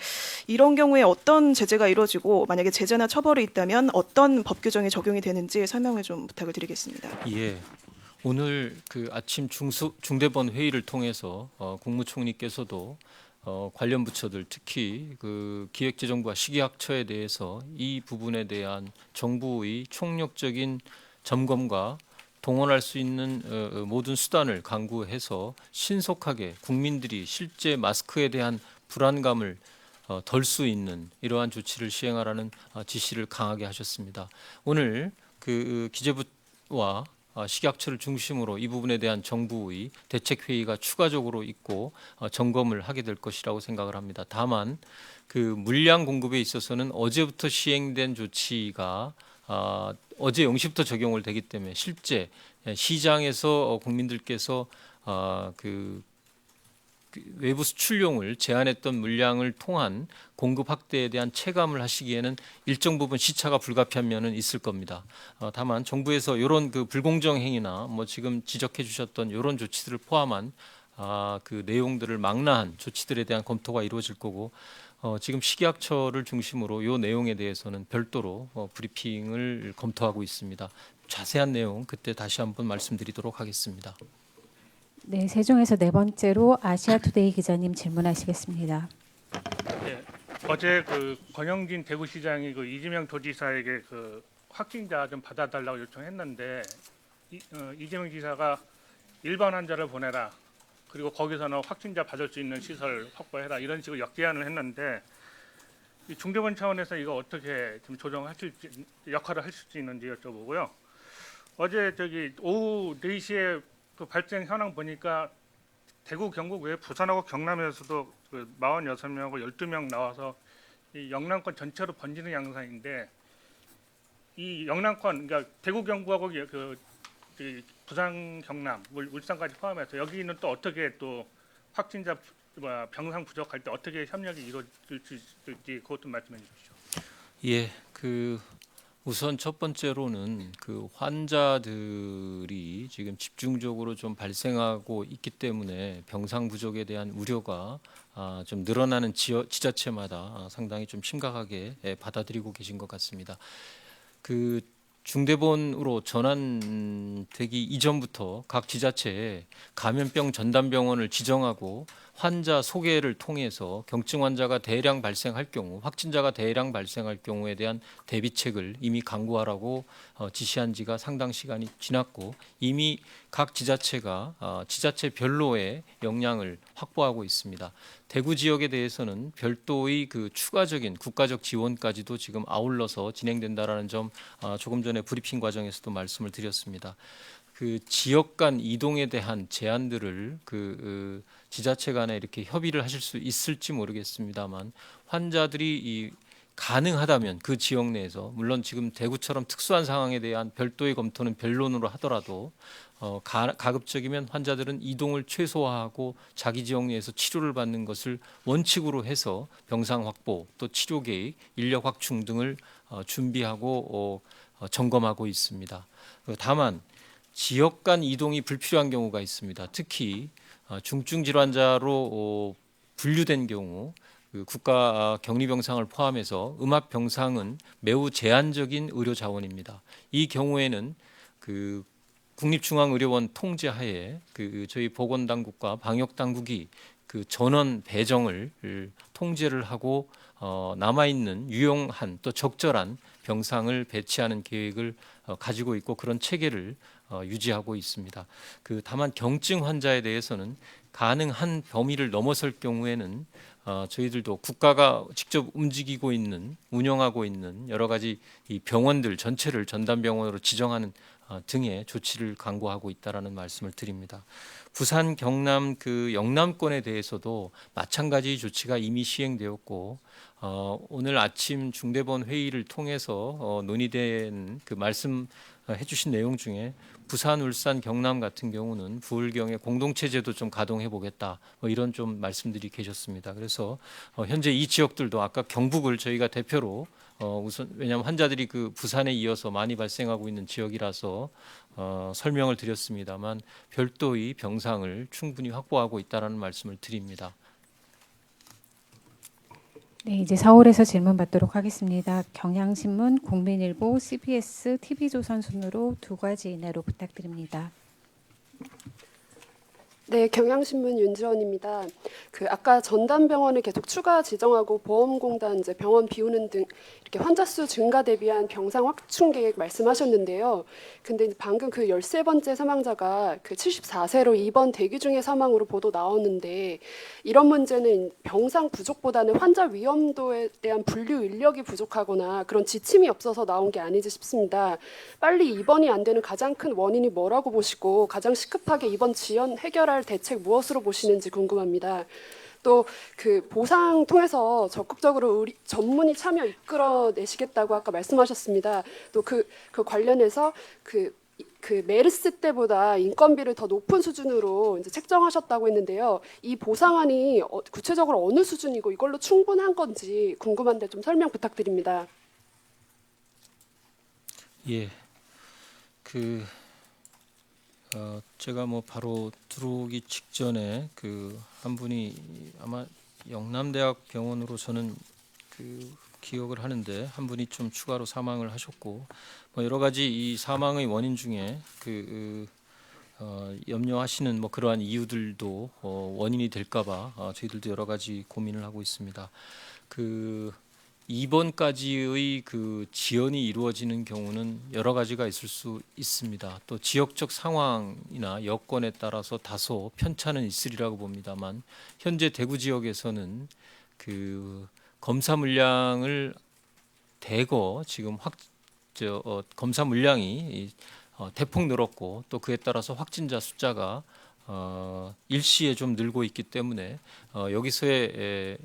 이런 경우에 어떤 제재가 이루어지고 만약에 제재나 처벌이 있다면 어떤 법 규정이 적용이 되는지 설명을 좀 부탁을 드리겠습니다. 예. 오늘 그 아침 중대본 회의를 통해서 국무총리께서도 관련 부처들, 특히 그 기획재정부와 식이학처에 대해서 이 부분에 대한 정부의 총력적인 점검과 동원할 수 있는 모든 수단을 강구해서 신속하게 국민들이 실제 마스크에 대한 불안감을 덜 수 있는 이러한 조치를 시행하라는 지시를 강하게 하셨습니다. 오늘 그 기재부와 식약처를 중심으로 이 부분에 대한 정부의 대책 회의가 추가적으로 있고 점검을 하게 될 것이라고 생각을 합니다. 다만 그 물량 공급에 있어서는 어제부터 시행된 조치가 어제 0시부터 적용을 되기 때문에 실제 시장에서 국민들께서 그 외부 수출용을 제한했던 물량을 통한 공급 확대에 대한 체감을 하시기에는 일정 부분 시차가 불가피한 면은 있을 겁니다. 다만 정부에서 이런 그 불공정 행위나 뭐 지금 지적해 주셨던 이런 조치들을 포함한 그 내용들을 망라한 조치들에 대한 검토가 이루어질 거고, 지금 식약처를 중심으로 이 내용에 대해서는 별도로 브리핑을 검토하고 있습니다. 자세한 내용 그때 다시 한번 말씀드리도록 하겠습니다. 네, 세종에서 네 번째로 아시아투데이 기자님 질문하시겠습니다. 네, 어제 그 권영진 대구시장이 그 이재명 도지사에게 그 확진자 좀 받아달라고 요청했는데 이재명 지사가 일반 환자를 보내라, 그리고 거기서는 확진자 받을 수 있는 시설 확보해라, 이런 식으로 역제안을 했는데, 이 중대본 차원에서 이거 어떻게 좀 조정하실지, 역할을 하실 수 있는지 여쭤보고요. 어제 저기 오후 4시에 그 발생 현황 보니까 대구, 경북 외 부산하고 경남에서도 그 46명하고 12명 나와서 이 영남권 전체로 번지는 양상인데, 이 영남권, 그러니까 대구, 경북하고 그 부산, 경남, 울산까지 포함해서 여기는 또 어떻게 또 확진자 병상 부족할 때 어떻게 협력이 이루어질지 그것도 말씀해 주십시오. 예, 그 우선 첫 번째로는 그 환자들이 지금 집중적으로 좀 발생하고 있기 때문에 병상 부족에 대한 우려가 좀 늘어나는 지자체마다 상당히 좀 심각하게 받아들이고 계신 것 같습니다. 그 중대본으로 전환되기 이전부터 각 지자체에 감염병 전담병원을 지정하고 환자 소개를 통해서 경증 환자가 대량 발생할 경우, 확진자가 대량 발생할 경우에 대한 대비책을 이미 강구하라고 지시한 지가 상당 시간이 지났고, 이미 각 지자체가 지자체별로의 역량을 확보하고 있습니다. 대구 지역에 대해서는 별도의 그 추가적인 국가적 지원까지도 지금 아울러서 진행된다라는 점 조금 전에 브리핑 과정에서도 말씀을 드렸습니다. 그 지역 간 이동에 대한 제한들을 그 지자체 간에 이렇게 협의를 하실 수 있을지 모르겠습니다만, 환자들이 가능하다면 그 지역 내에서, 물론 지금 대구처럼 특수한 상황에 대한 별도의 검토는 변론으로 하더라도 가급적이면 환자들은 이동을 최소화하고 자기 지역 내에서 치료를 받는 것을 원칙으로 해서 병상 확보, 또 치료 계획, 인력 확충 등을 준비하고 점검하고 있습니다. 다만 지역 간 이동이 불필요한 경우가 있습니다. 특히 중증 질환자로 분류된 경우, 그 국가 격리병상을 포함해서 음압병상은 매우 제한적인 의료 자원입니다. 이 경우에는 그 국립중앙의료원 통제하에 그 저희 보건당국과 방역당국이 그 전원 배정을 통제를 하고 남아 있는 유용한 또 적절한 병상을 배치하는 계획을 가지고 있고 그런 체계를 유지하고 있습니다. 그 다만 경증 환자에 대해서는 가능한 범위를 넘어설 경우에는 저희들도 국가가 직접 움직이고 있는 운영하고 있는 여러 가지 이 병원들 전체를 전담병원으로 지정하는 등의 조치를 강구하고 있다라는 말씀을 드립니다. 부산, 경남, 그 영남권에 대해서도 마찬가지 조치가 이미 시행되었고 오늘 아침 중대본 회의를 통해서 논의된 그 말씀해주신 내용 중에 부산, 울산, 경남 같은 경우는 부울경에 공동체제도 좀 가동해 보겠다 이런 좀 말씀들이 계셨습니다. 그래서 현재 이 지역들도 아까 경북을 저희가 대표로 우선 왜냐하면 환자들이 그 부산에 이어서 많이 발생하고 있는 지역이라서 설명을 드렸습니다만 별도의 병상을 충분히 확보하고 있다라는 말씀을 드립니다. 네, 이제 서울에서 질문 받도록 하겠습니다. 경향신문, 국민일보, CBS, TV조선 순으로 2가지 이내로 부탁드립니다. 네, 경향신문 윤지원입니다. 아까 전담병원을 계속 추가 지정하고 보험공단 이제 병원 비우는 등 이렇게 환자 수 증가 대비한 병상 확충 계획 말씀하셨는데요. 근데 방금 그 13번째 사망자가 그 74세로 입원 대기 중에 사망으로 보도 나왔는데 이런 문제는 병상 부족보다는 환자 위험도에 대한 분류 인력이 부족하거나 그런 지침이 없어서 나온 게 아니지 싶습니다. 빨리 입원이 안 되는 가장 큰 원인이 뭐라고 보시고 가장 시급하게 입원 지연 해결할 대책 무엇으로 보시는지 궁금합니다. 또 그 보상 통해서 적극적으로 우리 전문의 참여 이끌어내시겠다고 아까 말씀하셨습니다. 또 그 관련해서 그 메르스 때보다 인건비를 더 높은 수준으로 이제 책정하셨다고 했는데요. 이 보상안이 구체적으로 어느 수준이고 이걸로 충분한 건지 궁금한데 좀 설명 부탁드립니다. 예, 제가 뭐 바로 들어오기 직전에 그 한 분이 아마 영남대학 병원으로 저는 그 기억을 하는데 한 분이 좀 추가로 사망을 하셨고 뭐 여러 가지 이 사망의 원인 중에 염려하시는 뭐 그러한 이유들도 원인이 될까봐 저희들도 여러 가지 고민을 하고 있습니다. 입원까지의 그 지연이 이루어지는 경우는 여러 가지가 있을 수 있습니다. 또 지역적 상황이나 여건에 따라서 다소 편차는 있으리라고 봅니다만 현재 대구 지역에서는 그 검사 물량을 대거 지금 검사 물량이 대폭 늘었고 또 그에 따라서 확진자 숫자가 일시에 좀 늘고 있기 때문에 여기서의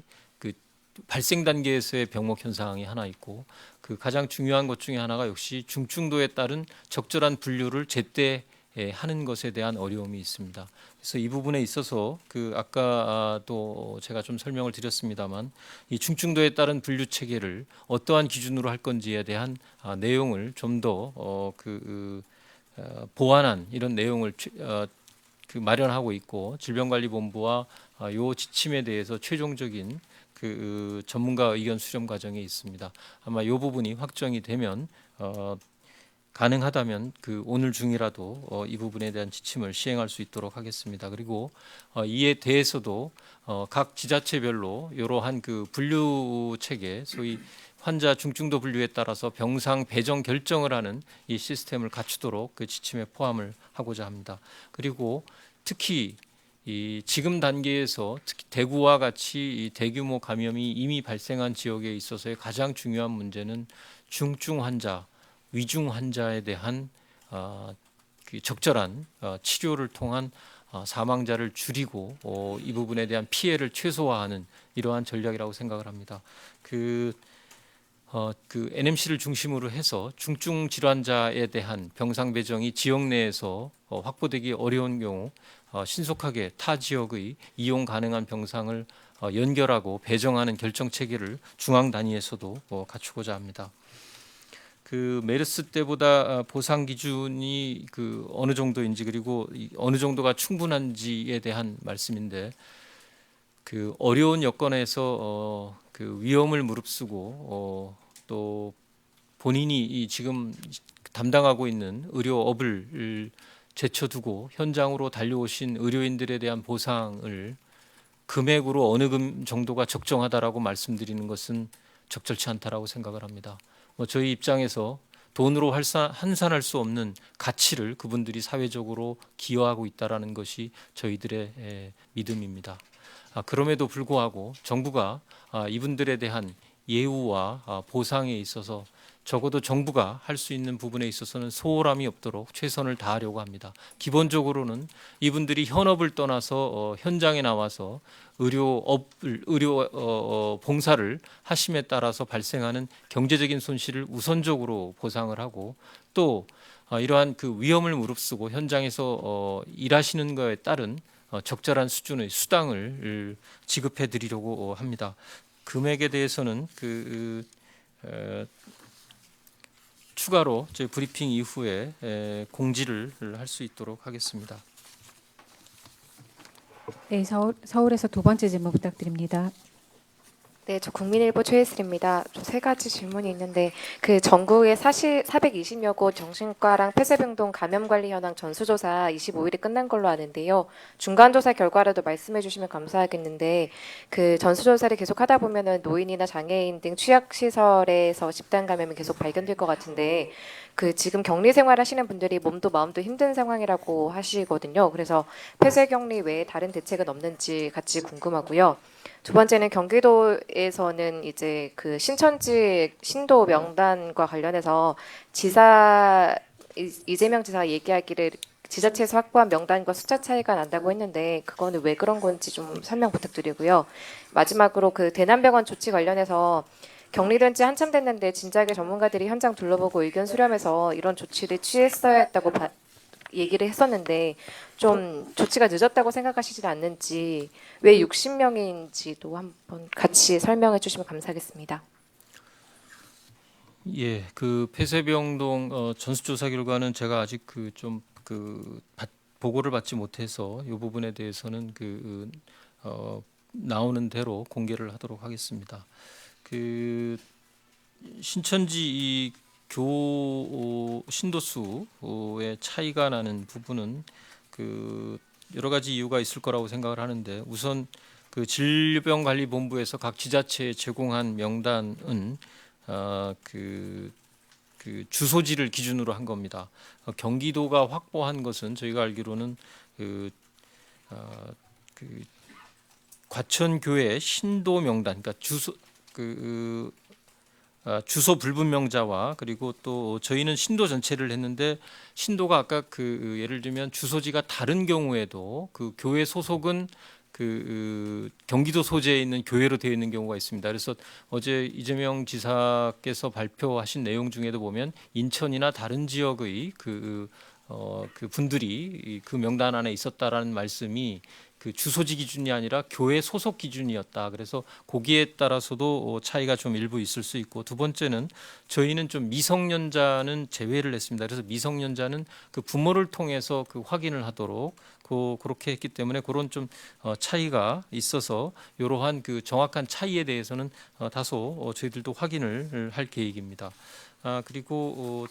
발생 단계에서의 병목 현상이 하나 있고 그 가장 중요한 것 중에 하나가 역시 중증도에 따른 적절한 분류를 제때 하는 것에 대한 어려움이 있습니다. 그래서 이 부분에 있어서 아까도 제가 좀 설명을 드렸습니다만 이 중증도에 따른 분류 체계를 어떠한 기준으로 할 건지에 대한 내용을 좀 더 보완한 이런 내용을 마련하고 있고 질병관리본부와 요 지침에 대해서 최종적인 전문가 의견 수렴 과정에 있습니다. 아마 이 부분이 확정이 되면 가능하다면 오늘 중이라도 이 부분에 대한 지침을 시행할 수 있도록 하겠습니다. 그리고 이에 대해서도 각 지자체별로 이러한 분류 체계, 소위 환자 중증도 분류에 따라서 병상 배정 결정을 하는 이 시스템을 갖추도록 그 지침에 포함을 하고자 합니다. 그리고 특히 이 지금 단계에서 특히 대구와 같이 이 대규모 감염이 이미 발생한 지역에 있어서의 가장 중요한 문제는 중증 환자, 위중 환자에 대한 적절한 치료를 통한 사망자를 줄이고 이 부분에 대한 피해를 최소화하는 이러한 전략이라고 생각을 합니다. NMC를 중심으로 해서 중증 질환자에 대한 병상 배정이 지역 내에서 확보되기 어려운 경우 신속하게 타 지역의 이용 가능한 병상을 연결하고 배정하는 결정 체계를 중앙 단위에서도 갖추고자 합니다. 메르스 때보다 보상 기준이 어느 정도인지 그리고 어느 정도가 충분한지에 대한 말씀인데 어려운 여건에서 위험을 무릅쓰고 또 본인이 지금 담당하고 있는 의료업을 제쳐두고 현장으로 달려오신 의료인들에 대한 보상을 금액으로 어느 정도가 적정하다라고 말씀드리는 것은 적절치 않다라고 생각을 합니다. 저희 입장에서 돈으로 환산할 수 없는 가치를 그분들이 사회적으로 기여하고 있다라는 것이 저희들의 믿음입니다. 그럼에도 불구하고 정부가 이분들에 대한 예우와 보상에 있어서 적어도 정부가 할 수 있는 부분에 있어서는 소홀함이 없도록 최선을 다하려고 합니다. 기본적으로는 이분들이 현업을 떠나서 현장에 나와서 의료 봉사를 하심에 따라서 발생하는 경제적인 손실을 우선적으로 보상을 하고 또 이러한 그 위험을 무릅쓰고 현장에서 일하시는 것에 따른 적절한 수준의 수당을 지급해 드리려고 합니다. 금액에 대해서는 추가로 저희 브리핑 이후에 공지를 할 수 있도록 하겠습니다. 네, 서울에서 두 번째 질문 부탁드립니다. 네, 저 국민일보 최혜슬입니다. 저 세 가지 질문이 있는데 그 전국에 420여 곳 정신과랑 폐쇄병동 감염 관리 현황 전수조사 25일이 끝난 걸로 아는데요. 중간 조사 결과라도 말씀해 주시면 감사하겠는데 그 전수조사를 계속 하다 보면은 노인이나 장애인 등 취약 시설에서 집단 감염이 계속 발견될 것 같은데 그 지금 격리 생활하시는 분들이 몸도 마음도 힘든 상황이라고 하시거든요. 그래서 폐쇄 격리 외에 다른 대책은 없는지 같이 궁금하고요. 두 번째는 경기도에서는 이제 그 신천지 신도 명단과 관련해서 이재명 지사가 얘기하기를 지자체에서 확보한 명단과 숫자 차이가 난다고 했는데 그거는 왜 그런 건지 좀 설명 부탁드리고요. 마지막으로 그 대남병원 조치 관련해서 격리된 지 한참 됐는데 진작에 전문가들이 현장 둘러보고 의견 수렴해서 이런 조치를 취했어야 했다고 얘기를 했었는데 좀 조치가 늦었다고 생각하시지 않는지 왜 60명인지도 한번 같이 설명해 주시면 감사하겠습니다. 예, 그 폐쇄병동 전수조사 결과는 제가 아직 보고를 받지 못해서 이 부분에 대해서는 나오는 대로 공개를 하도록 하겠습니다. 그 신천지 신도수의 차이가 나는 부분은 여러 가지 이유가 있을 거라고 생각을 하는데 우선 그 질병관리본부에서 각 지자체에 제공한 명단은 그 주소지를 기준으로 한 겁니다. 경기도가 확보한 것은 저희가 알기로는 과천교회 신도 명단, 그러니까 주소 불분명자와 그리고 또 저희는 신도 전체를 했는데 신도가 아까 예를 들면 주소지가 다른 경우에도 그 교회 소속은 경기도 소재에 있는 교회로 되어 있는 경우가 있습니다. 그래서 어제 이재명 지사께서 발표하신 내용 중에도 보면 인천이나 다른 지역의 분들이 그 명단 안에 있었다라는 말씀이 그 주소지 기준이 아니라 교회 소속 기준이었다. 그래서 거기에 따라서도 차이가 좀 일부 있을 수 있고 두 번째는 저희는 좀 미성년자는 제외를 했습니다. 그래서 미성년자는 그 부모를 통해서 확인을 하도록 그렇게 했기 때문에 그런 좀 차이가 있어서 이러한 정확한 차이에 대해서는 다소 저희들도 확인을 할 계획입니다. 그리고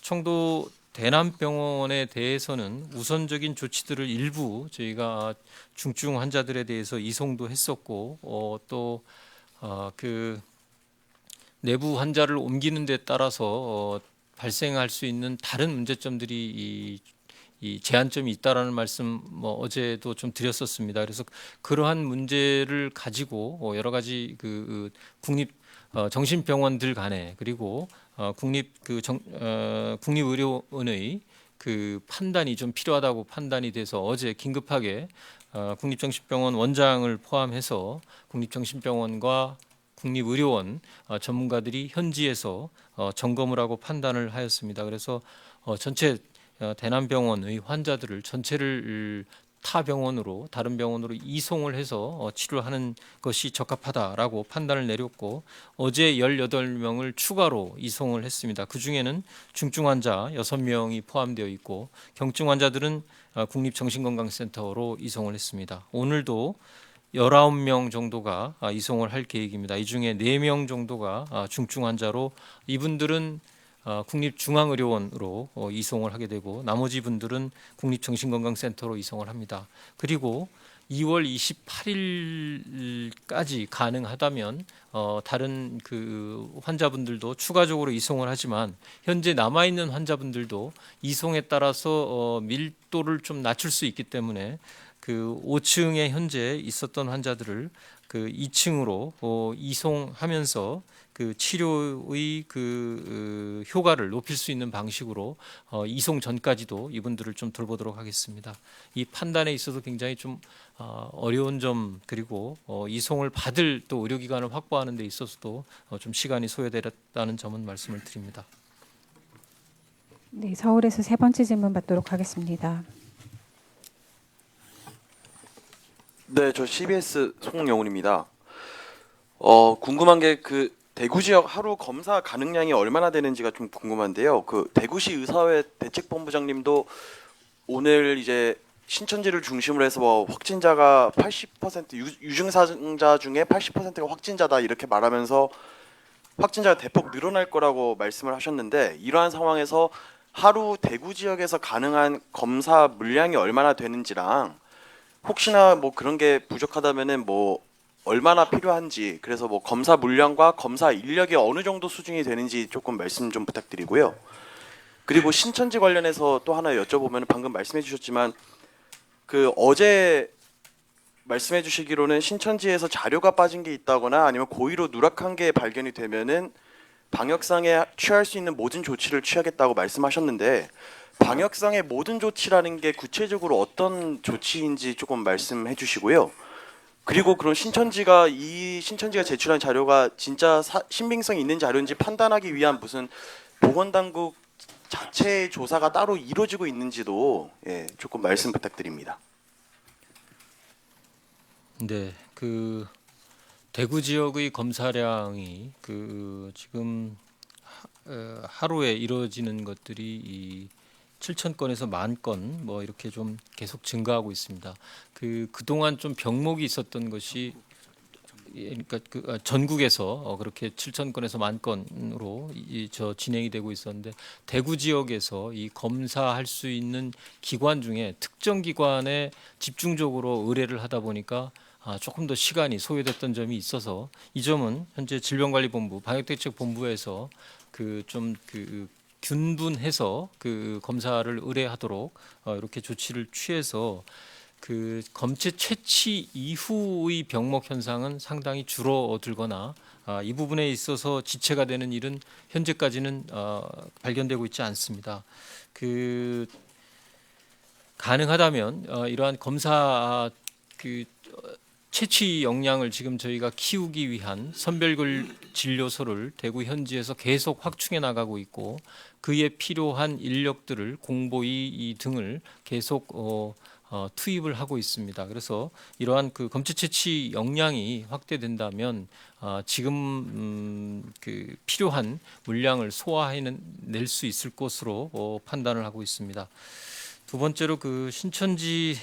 청도 대남병원에 대해서는 우선적인 조치들을 일부 저희가 중증 환자들에 대해서 이송도 했었고 또 내부 환자를 옮기는 데 따라서 발생할 수 있는 다른 문제점들이 이 제한점이 있다라는 말씀 어제도 좀 드렸었습니다. 그래서 그러한 문제를 가지고 여러 가지 국립 정신병원들 간에 그리고 국립의료원의 판단이 좀 필요하다고 판단이 돼서 어제 긴급하게 국립정신병원 원장을 포함해서 국립정신병원과 국립의료원 전문가들이 현지에서 점검을 하고 판단을 하였습니다. 그래서 전체 대남병원의 환자들을 전체를 타 병원으로 다른 병원으로 이송을 해서 치료하는 것이 적합하다라고 판단을 내렸고 어제 18명을 추가로 이송을 했습니다. 그중에는 중증 환자 6명이 포함되어 있고 경증 환자들은 국립정신건강센터로 이송을 했습니다. 오늘도 19명 정도가 이송을 할 계획입니다. 이 중에 4명 정도가 중증 환자로 이분들은 국립중앙의료원으로 이송을 하게 되고 나머지 분들은 국립정신건강센터로 이송을 합니다. 그리고 2월 28일까지 가능하다면 다른 그 환자분들도 추가적으로 이송을 하지만 현재 남아 있는 환자분들도 이송에 따라서 밀도를 좀 낮출 수 있기 때문에 그 5층에 현재 있었던 환자들을 그 2층으로 이송하면서 그 치료의 그 효과를 높일 수 있는 방식으로 이송 전까지도 이분들을 좀 돌보도록 하겠습니다. 이 판단에 있어서 굉장히 좀 어려운 점 그리고 이송을 받을 또 의료기관을 확보하는 데 있어서도 좀 시간이 소요됐다는 점은 말씀을 드립니다. 네, 서울에서 세 번째 질문 받도록 하겠습니다. 네, 저 CBS 송영훈입니다. 궁금한 게 그 대구 지역 하루 검사 가능량이 얼마나 되는지가 좀 궁금한데요. 그 대구시 의사회 대책본부장님도 오늘 이제 신천지를 중심으로 해서 뭐 확진자가 80% 유증상자 중에 80%가 확진자다 이렇게 말하면서 확진자가 대폭 늘어날 거라고 말씀을 하셨는데 이러한 상황에서 하루 대구 지역에서 가능한 검사 물량이 얼마나 되는지랑 혹시나 뭐 그런 게 부족하다면은 뭐 얼마나 필요한지 그래서 뭐 검사 물량과 검사 인력이 어느 정도 수준이 되는지 조금 말씀 좀 부탁드리고요. 그리고 신천지 관련해서 또 하나 여쭤보면 방금 말씀해 주셨지만 그 어제 말씀해 주시기로는 신천지에서 자료가 빠진 게 있다거나 아니면 고의로 누락한 게 발견이 되면은 방역상에 취할 수 있는 모든 조치를 취하겠다고 말씀하셨는데 방역상의 모든 조치라는 게 구체적으로 어떤 조치인지 조금 말씀해 주시고요. 그리고 그런 신천지가 제출한 자료가 진짜 신빙성이 있는 자료인지 판단하기 위한 무슨 보건당국 자체의 조사가 따로 이루어지고 있는지도 조금 말씀 부탁드립니다. 네, 그 대구 지역의 검사량이 그 지금 하루에 이루어지는 것들이 이 7천 건에서 10,000건 뭐 이렇게 좀 계속 증가하고 있습니다. 그동안 좀 병목이 있었던 것이 그러니까 전국에서 그렇게 7천 건에서 10,000건으로 진행이 되고 있었는데 대구 지역에서 이 검사할 수 있는 기관 중에 특정 기관에 집중적으로 의뢰를 하다 보니까 조금 더 시간이 소요됐던 점이 있어서 이 점은 현재 질병관리본부 방역대책본부에서 균분해서 그 검사를 의뢰하도록 이렇게 조치를 취해서 그 검체 채취 이후의 병목 현상은 상당히 줄어들거나 이 부분에 있어서 지체가 되는 일은 현재까지는 발견되고 있지 않습니다. 가능하다면 이러한 검사 채취 역량을 지금 저희가 키우기 위한 선별글 진료소를 대구 현지에서 계속 확충해 나가고 있고 그에 필요한 인력들을 공보의 등을 계속 투입을 하고 있습니다. 그래서 이러한 그 검체 채취 역량이 확대된다면 지금 필요한 물량을 소화해낼 수 있을 것으로 판단을 하고 있습니다. 두 번째로 그 신천지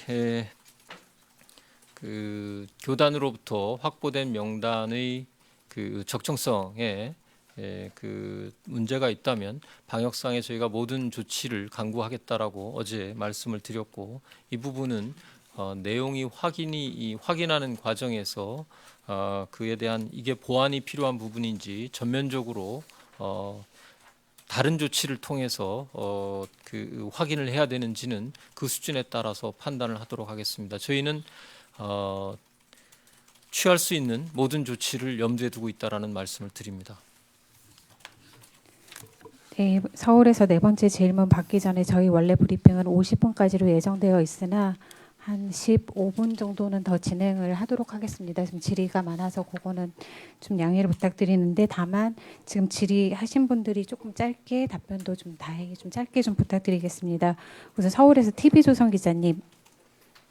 그 교단으로부터 확보된 명단의 그 적정성에 그 문제가 있다면 방역상에 저희가 모든 조치를 강구하겠다라고 어제 말씀을 드렸고 이 부분은 내용이 확인하는 과정에서 그에 대한 이게 보완이 필요한 부분인지 전면적으로 다른 조치를 통해서 그 확인을 해야 되는지는 그 수준에 따라서 판단을 하도록 하겠습니다. 저희는 취할 수 있는 모든 조치를 염두에 두고 있다라는 말씀을 드립니다. 네, 서울에서 네 번째 질문 받기 전에 저희 원래 브리핑은 50분까지로 예정되어 있으나 한 15분 정도는 더 진행을 하도록 하겠습니다. 지금 질의가 많아서 그거는 좀 양해를 부탁드리는데 다만 지금 질의하신 분들이 조금 짧게 답변도 좀 다행히 좀 짧게 좀 부탁드리겠습니다. 우선 서울에서 TV조선 기자님.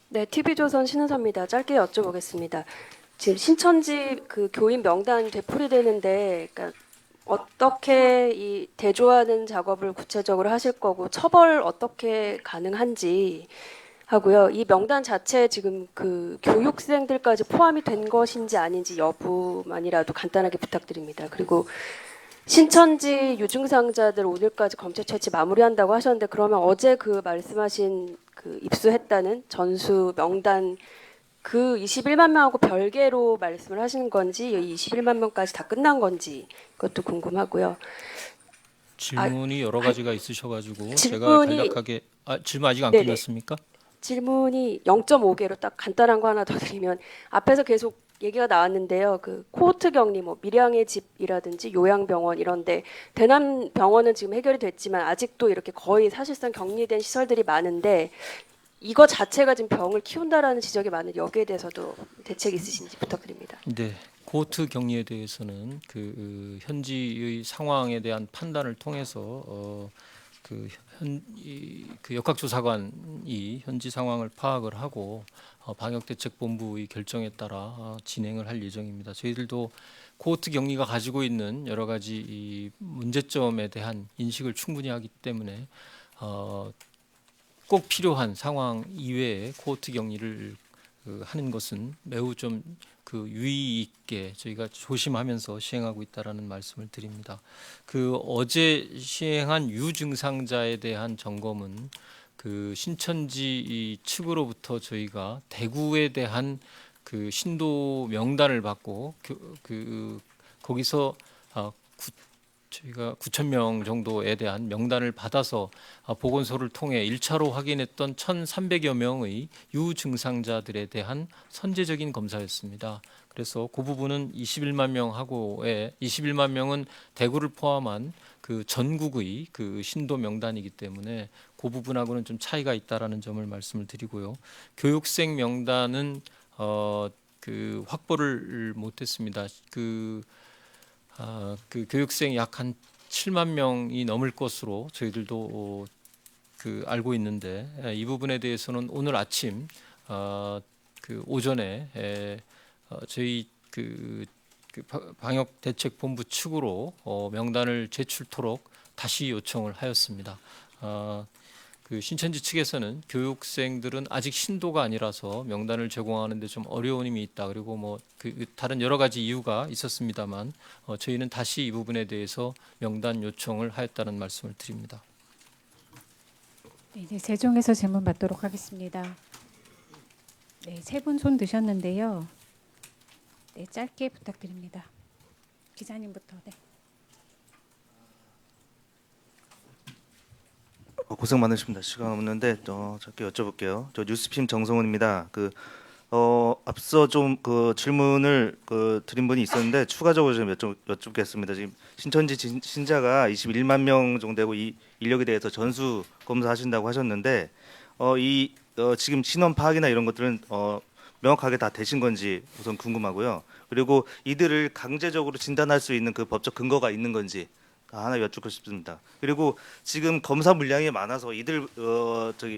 네, TV조선 신은서입니다. 짧게 여쭤보겠습니다. 지금 신천지 그 교인 명단 되풀이되는데, 그러니까 어떻게 이 대조하는 작업을 구체적으로 하실 거고 처벌 어떻게 가능한지 하고요. 이 명단 자체에 지금 그 교육생들까지 포함이 된 것인지 아닌지 여부만이라도 간단하게 부탁드립니다. 그리고 신천지 유증상자들 오늘까지 검체 채취 마무리한다고 하셨는데 그러면 어제 그 말씀하신 그 입수했다는 전수 명단 그 21만 명하고 별개로 말씀을 하시는 건지 이 21만 명까지 다 끝난 건지 그것도 궁금하고요. 질문이 여러 가지가 있으셔가지고 제가 질문이- 간략하게 질문 아직 안 네네. 끝났습니까? 질문이 0.5개로 딱 간단한 거 하나 더 드리면 앞에서 계속 얘기가 나왔는데요. 그 코호트 격리, 뭐 밀양의 집이라든지 요양병원 이런데 대남 병원은 지금 해결이 됐지만 아직도 이렇게 거의 사실상 격리된 시설들이 많은데 이거 자체가 지금 병을 키운다라는 지적이 많은데 여기에 대해서도 대책이 있으신지 부탁드립니다. 네, 코호트 격리에 대해서는 그 현지의 상황에 대한 판단을 통해서 그 역학조사관이 현지 상황을 파악을 하고 방역대책본부의 결정에 따라 진행을 할 예정입니다. 저희들도 코호트 격리가 가지고 있는 여러 가지 이 문제점에 대한 인식을 충분히 하기 때문에 꼭 필요한 상황 이외에 코호트 격리를 하는 것은 매우 좀 유의 있게 저희가 조심하면서 시행하고 있다라는 말씀을 드립니다. 어제 시행한 유증상자에 대한 점검은 신천지 측으로부터 저희가 대구에 대한 신도 명단을 받고 거기서 저희가 9,000명 정도에 대한 명단을 받아서 보건소를 통해 1차로 확인했던 1,300여 명의 유증상자들에 대한 선제적인 검사였습니다. 그래서 그 부분은 21만 명하고의 21만 명은 대구를 포함한 전국의 신도 명단이기 때문에 그 부분하고는 좀 차이가 있다라는 점을 말씀을 드리고요. 교육생 명단은 확보를 못했습니다. 교육생 약 한 7만 명이 넘을 것으로 저희들도 알고 있는데 이 부분에 대해서는 오늘 아침 오전에 저희 방역대책본부 측으로 명단을 제출토록 다시 요청을 하였습니다. 신천지 측에서는 교육생들은 아직 신도가 아니라서 명단을 제공하는 데 좀 어려움이 있다. 그리고 다른 여러 가지 이유가 있었습니다만 저희는 다시 이 부분에 대해서 명단 요청을 하였다는 말씀을 드립니다. 네, 이제 세종에서 질문 받도록 하겠습니다. 네, 세 분 손 드셨는데요. 네, 짧게 부탁드립니다. 기자님부터. 네. 고생 많으십니다. 시간 없는데 짧게 여쭤볼게요. 저 뉴스핌 정성훈입니다. 앞서 좀 질문을 드린 분이 있었는데 추가적으로 좀 여쭙겠습니다. 지금 신천지 신자가 21만 명 정도 되고 이 인력에 대해서 전수 검사하신다고 하셨는데 지금 신원 파악이나 이런 것들은 명확하게 다 되신 건지 우선 궁금하고요. 그리고 이들을 강제적으로 진단할 수 있는 법적 근거가 있는 건지 하나 여쭙고 싶습니다. 그리고 지금 검사 물량이 많아서 이들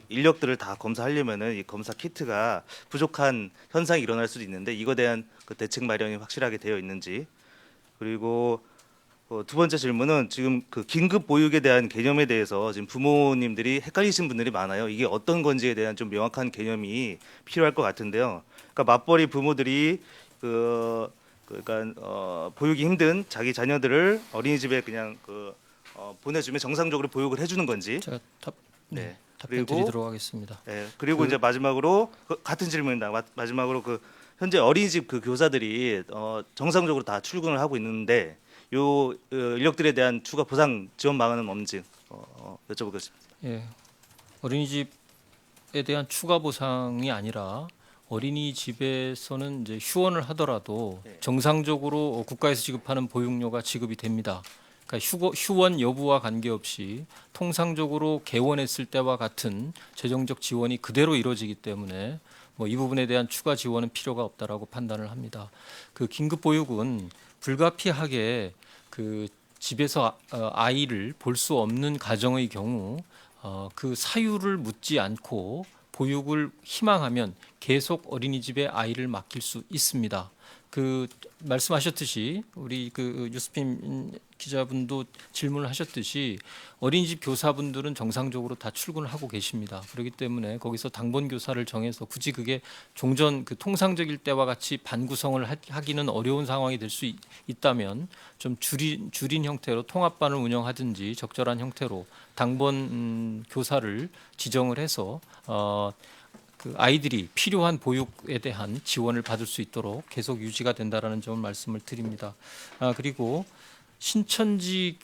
인력들을 다 검사하려면은 이 검사 키트가 부족한 현상이 일어날 수도 있는데 이거에 대한 대책 마련이 확실하게 되어 있는지. 그리고 두 번째 질문은 지금 긴급 보육에 대한 개념에 대해서 지금 부모님들이 헷갈리신 분들이 많아요. 이게 어떤 건지에 대한 좀 명확한 개념이 필요할 것 같은데요. 그러니까 맞벌이 부모들이 보육이 힘든 자기 자녀들을 어린이집에 그냥 보내주면 정상적으로 보육을 해주는 건지. 제가 답변 그리고 드리도록 하겠습니다. 네, 그리고 이제 마지막으로 같은 질문입니다. 마지막으로 현재 어린이집 교사들이 정상적으로 다 출근을 하고 있는데 요 인력들에 대한 추가 보상 지원 방안은 없는지 여쭤보겠습니다. 예, 어린이집에 대한 추가 보상이 아니라 어린이집에서는 이제 휴원을 하더라도 정상적으로 국가에서 지급하는 보육료가 지급이 됩니다. 그러니까 휴원 여부와 관계없이 통상적으로 개원했을 때와 같은 재정적 지원이 그대로 이루어지기 때문에 이 부분에 대한 추가 지원은 필요가 없다라고 판단을 합니다. 긴급 보육은 불가피하게 집에서 아이를 볼 수 없는 가정의 경우 그 사유를 묻지 않고 보육을 희망하면 계속 어린이집에 아이를 맡길 수 있습니다. 그 말씀하셨듯이 우리 그 뉴스핌 기자분도 질문을 하셨듯이 어린이집 교사분들은 정상적으로 다 출근을 하고 계십니다. 그렇기 때문에 거기서 당번 교사를 정해서 굳이 그게 종전 그 통상적일 때와 같이 반구성을 하기는 어려운 상황이 될 수 있다면 좀 줄인 형태로 통합반을 운영하든지 적절한 형태로 당번 교사를 지정을 해서 그 아이들이 필요한 보육에 대한 지원을 받을 수 있도록 계속 유지가 된다라는 점을 말씀을 드립니다. 그리고 신천지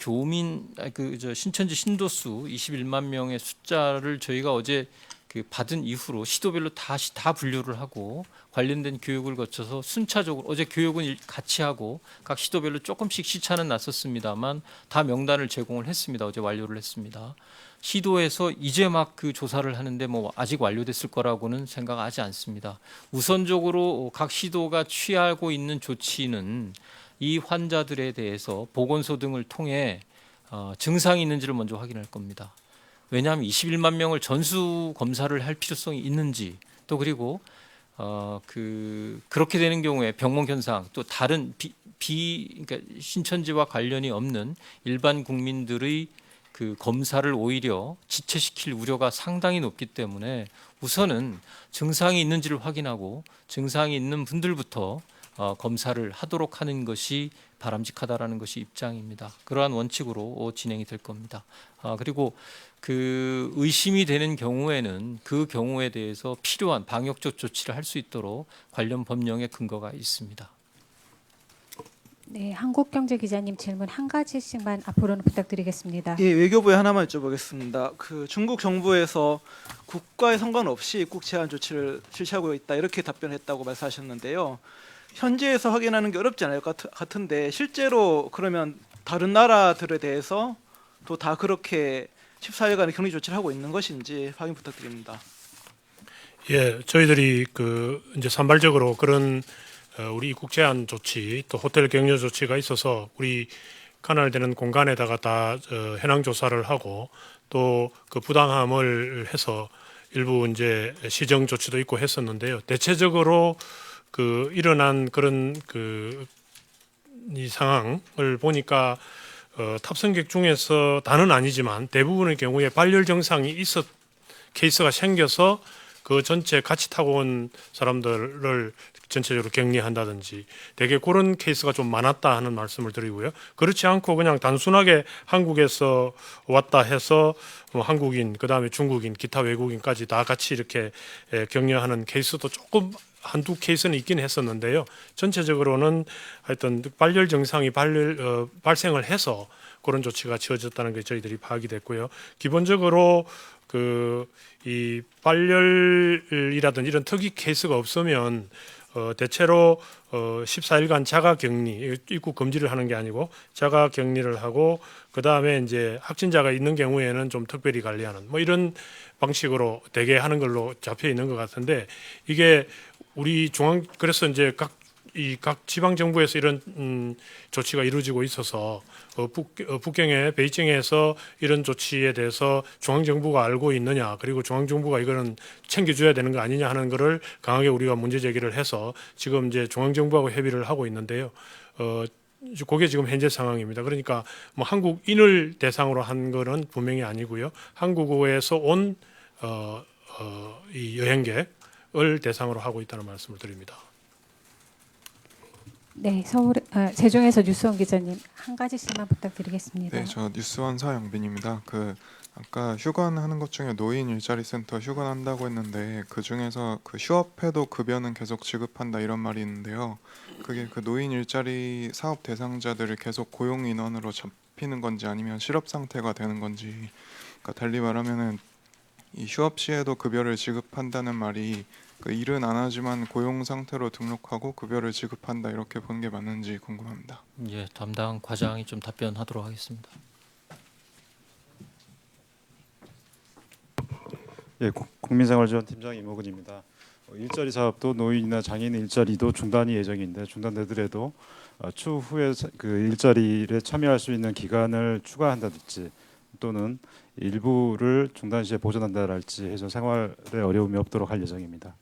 신천지 신도수 21만 명의 숫자를 저희가 어제 그 받은 이후로 시도별로 다시 다 분류를 하고 관련된 교육을 거쳐서 순차적으로 어제 교육은 같이 하고 각 시도별로 조금씩 시차는 났었습니다만 다 명단을 제공을 했습니다. 어제 완료를 했습니다. 시도에서 이제 막 그 조사를 하는데 뭐 아직 완료됐을 거라고는 생각하지 않습니다. 우선적으로 각 시도가 취하고 있는 조치는 이 환자들에 대해서 보건소 등을 통해 증상이 있는지를 먼저 확인할 겁니다. 왜냐하면 21만 명을 전수 검사를 할 필요성이 있는지 또 그리고 그렇게 되는 경우에 병목 현상 또 다른 그러니까 신천지와 관련이 없는 일반 국민들의 그 검사를 오히려 지체시킬 우려가 상당히 높기 때문에 우선은 증상이 있는지를 확인하고 증상이 있는 분들부터 검사를 하도록 하는 것이 바람직하다라는 것이 입장입니다. 그러한 원칙으로 진행이 될 겁니다. 그리고 그 의심이 되는 경우에는 그 경우에 대해서 필요한 방역적 조치를 할 수 있도록 관련 법령의 근거가 있습니다. 네, 한국경제 기자님 질문 한 가지씩만 앞으로는 부탁드리겠습니다. 예, 외교부에 하나만 여쭤보겠습니다. 그 중국 정부에서 국가에 상관없이 입국 제한 조치를 실시하고 있다 이렇게 답변했다고 말씀하셨는데요. 현지에서 확인하는 게 어렵지 않을 것 같은데 실제로 그러면 다른 나라들에 대해서 또 다 그렇게 14일간의 격리 조치를 하고 있는 것인지 확인 부탁드립니다. 예, 저희들이 그 이제 산발적으로 그런 우리 입국 제한 조치 또 호텔 격려 조치가 있어서 우리 관할되는 공간에다가 다 현황 조사를 하고 또 그 부당함을 해서 일부 이제 시정 조치도 있고 했었는데요. 대체적으로 그 일어난 그런 이 상황을 보니까 탑승객 중에서 다는 아니지만 대부분의 경우에 발열 증상이 케이스가 생겨서 그 전체 같이 타고 온 사람들을 전체적으로 격리한다든지 되게 그런 케이스가 좀 많았다 하는 말씀을 드리고요. 그렇지 않고 그냥 단순하게 한국에서 왔다 해서 한국인 그다음에 중국인 기타 외국인까지 다 같이 이렇게 격려하는 케이스도 조금 한두 케이스는 있긴 했었는데요. 전체적으로는 하여튼 발열 증상이 발생을 해서 그런 조치가 취해졌다는 게 저희들이 파악이 됐고요. 기본적으로 이 발열이라든지 이런 특이 케이스가 없으면 대체로 14일간 자가 격리, 입국 금지를 하는 게 아니고 자가 격리를 하고 그 다음에 이제 확진자가 있는 경우에는 좀 특별히 관리하는 뭐 이런 방식으로 대개 하는 걸로 잡혀 있는 것 같은데 이게 우리 그래서 이제 각 지방 정부에서 이런 조치가 이루어지고 있어서 북경에 베이징에서 이런 조치에 대해서 중앙 정부가 알고 있느냐 그리고 중앙 정부가 이거는 챙겨줘야 되는 거 아니냐 하는 거를 강하게 우리가 문제 제기를 해서 지금 이제 중앙 정부하고 협의를 하고 있는데요. 그게 지금 현재 상황입니다. 그러니까 뭐 한국인을 대상으로 한 거는 분명히 아니고요. 한국에서 온 이 여행객을 대상으로 하고 있다는 말씀을 드립니다. 네, 세종에서 뉴스원 기자님 한 가지씩만 부탁드리겠습니다. 네, 저 뉴스원 서영빈입니다. 아까 휴관하는 것 중에 노인 일자리 센터 휴관한다고 했는데 그 중에서 그 휴업해도 급여는 계속 지급한다 이런 말이 있는데요. 그게 그 노인 일자리 사업 대상자들을 계속 고용 인원으로 잡히는 건지 아니면 실업 상태가 되는 건지. 그러니까 달리 말하면은 이 휴업 시에도 급여를 지급한다는 말이 그 일은 안 하지만 고용 상태로 등록하고 급여를 지급한다 이렇게 보는 게 맞는지 궁금합니다. 예, 담당 과장이 좀 답변하도록 하겠습니다. 예, 국민생활지원팀장 이모근입니다. 일자리 사업도 노인이나 장애인 일자리도 중단이 예정인데 중단되더라도 추후에 그 일자리에 참여할 수 있는 기간을 추가한다든지 또는 일부를 중단 시에 보전한다랄지 해서 생활에 어려움이 없도록 할 예정입니다.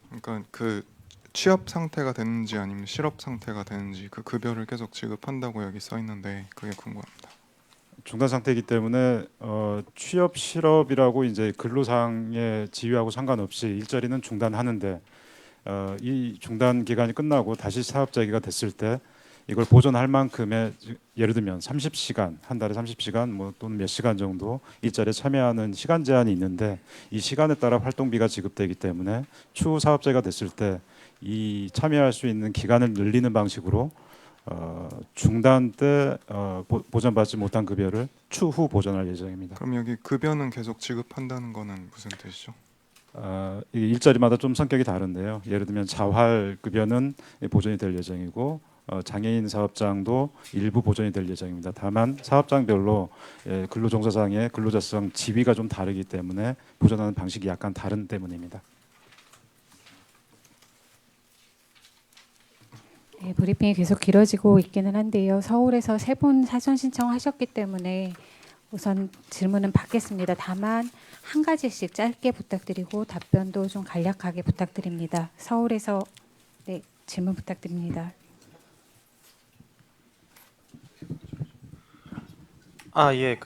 그러니까 그 취업 상태가 되는지 아니면 실업 상태가 되는지 그 급여를 계속 지급한다고 여기 써 있는데 그게 궁금합니다. 중단 상태이기 때문에 취업 실업이라고 이제 근로상의 지위하고 상관없이 일자리는 중단하는데 이 중단 기간이 끝나고 다시 사업 재개가 됐을 때 이걸 보존할 만큼의 예를 들면 30시간 한 달에 30시간 뭐 또는 몇 시간 정도 일자리에 참여하는 시간 제한이 있는데 이 시간에 따라 활동비가 지급되기 때문에 추후 사업자가 됐을 때 이 참여할 수 있는 기간을 늘리는 방식으로 중단 때 보전받지 못한 급여를 추후 보전할 예정입니다. 그럼 여기 급여는 계속 지급한다는 거는 무슨 뜻이죠? 이 일자리마다 좀 성격이 다른데요. 예를 들면 자활 급여는 보전이 될 예정이고 장애인 사업장도 일부 보전이 될 예정입니다. 다만 사업장별로 근로종사장의 근로자성 지위가 좀 다르기 때문에 보전하는 방식이 약간 다른 때문입니다. 네, 브리핑이 계속 길어지고 있기는 한데요. 서울에서 3분 사전 신청하셨기 때문에 우선 질문은 받겠습니다. 다만 한 가지씩 짧게 부탁드리고 답변도 좀 간략하게 부탁드립니다. 서울에서 네, 질문 부탁드립니다. 예,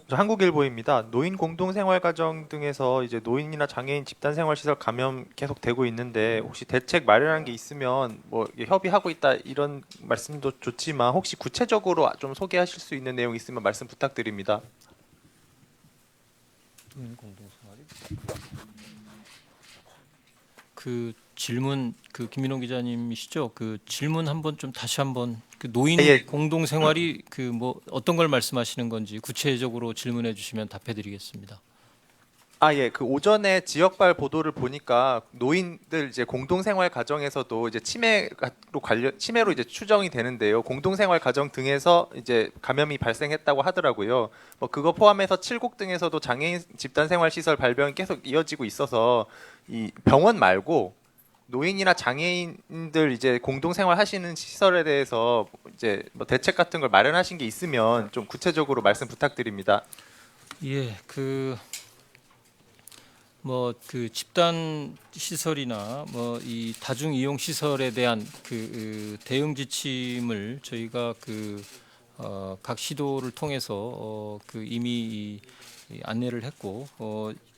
한국일보입니다. 노인 공동생활가정 등에서 이제 노인이나 장애인 집단생활시설 감염 계속 되고 있는데 혹시 대책 마련한 게 있으면 뭐 협의하고 있다 이런 말씀도 좋지만 혹시 구체적으로 좀 소개하실 수 있는 내용 있으면 말씀 부탁드립니다. 그 질문 그 김민호 기자님이시죠? 그 질문 한번 좀 다시 한번 그 노인 예. 공동 생활이 그 뭐 어떤 걸 말씀하시는 건지 구체적으로 질문해 주시면 답해 드리겠습니다. 예, 그 오전에 지역발 보도를 보니까 노인들 이제 공동생활 가정에서도 이제 치매로 이제 추정이 되는데요. 공동생활 가정 등에서 이제 감염이 발생했다고 하더라고요. 뭐 그거 포함해서 칠곡 등에서도 장애인 집단생활 시설 발병이 계속 이어지고 있어서 이 병원 말고 노인이나 장애인들 이제 공동생활 하시는 시설에 대해서 이제 뭐 대책 같은 걸 마련하신 게 있으면 좀 구체적으로 말씀 부탁드립니다. 예, 뭐 그 집단 시설이나 뭐 이 다중 이용 시설에 대한 그 대응 지침을 저희가 각 시도를 통해서 그 이미 이 안내를 했고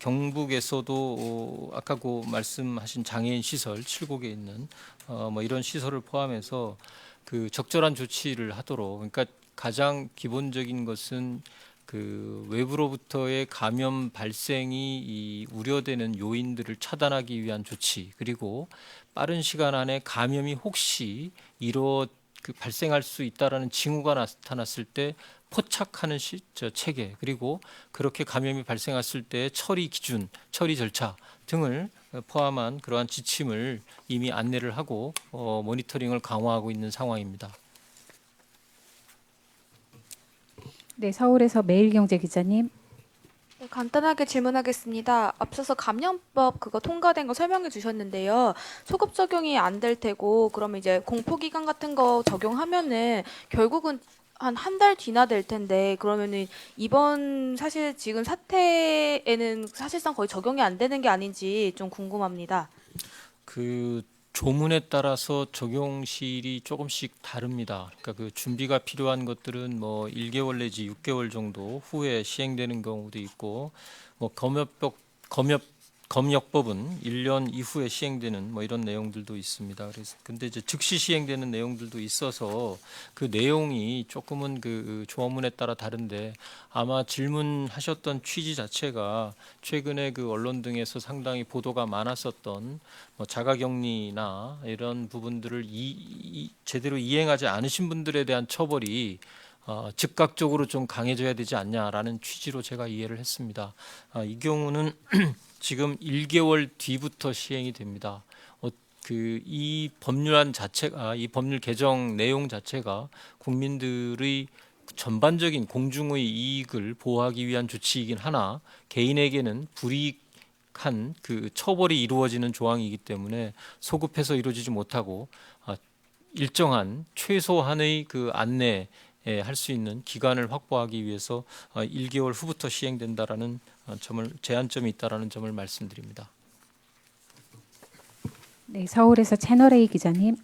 경북에서도 아까 그 말씀하신 장애인 시설 7곡에 있는 뭐 이런 시설을 포함해서 그 적절한 조치를 하도록 그러니까 가장 기본적인 것은 그 외부로부터의 감염 발생이 우려되는 요인들을 차단하기 위한 조치 그리고 빠른 시간 안에 감염이 혹시 발생할 수 있다라는 징후가 나타났을 때 포착하는 체계 그리고 그렇게 감염이 발생했을 때 처리 기준, 처리 절차 등을 포함한 그러한 지침을 이미 안내를 하고 모니터링을 강화하고 있는 상황입니다. 네, 서울에서 매일경제 기자님. 네, 간단하게 질문하겠습니다. 앞서서 감염법 그거 통과된 거 설명해 주셨는데요. 소급 적용이 안 될 테고 그러면 이제 공포 기간 같은 거 적용하면은 결국은 한 달 뒤나 될 텐데 그러면은 이번 사실 지금 사태에는 사실상 거의 적용이 안 되는 게 아닌지 좀 궁금합니다. 그 조문에 따라서 적용실이 조금씩 다릅니다. 그러니까 그 준비가 필요한 것들은 뭐 1개월 내지 6개월 정도 후에 시행되는 경우도 있고 뭐 검역법은 1년 이후에 시행되는 뭐 이런 내용들도 있습니다. 그래서 근데 이제 즉시 시행되는 내용들도 있어서 그 내용이 조금은 그 조문에 따라 다른데 아마 질문하셨던 취지 자체가 최근에 그 언론 등에서 상당히 보도가 많았었던 뭐 자가격리나 이런 부분들을 제대로 이행하지 않으신 분들에 대한 처벌이 즉각적으로 좀 강해져야 되지 않냐라는 취지로 제가 이해를 했습니다. 이 경우는 지금 1개월 뒤부터 시행이 됩니다. 이 법률안 자체가 이 법률 개정 내용 자체가 국민들의 전반적인 공중의 이익을 보호하기 위한 조치이긴 하나 개인에게는 불이익한 그 처벌이 이루어지는 조항이기 때문에 소급해서 이루어지지 못하고 일정한 최소한의 그 안내 할 수 있는 기간을 확보하기 위해서 1개월 후부터 시행된다라는 제한점이 있다라는 점을 말씀드립니다. 네, 서울에서 채널 A 기자님.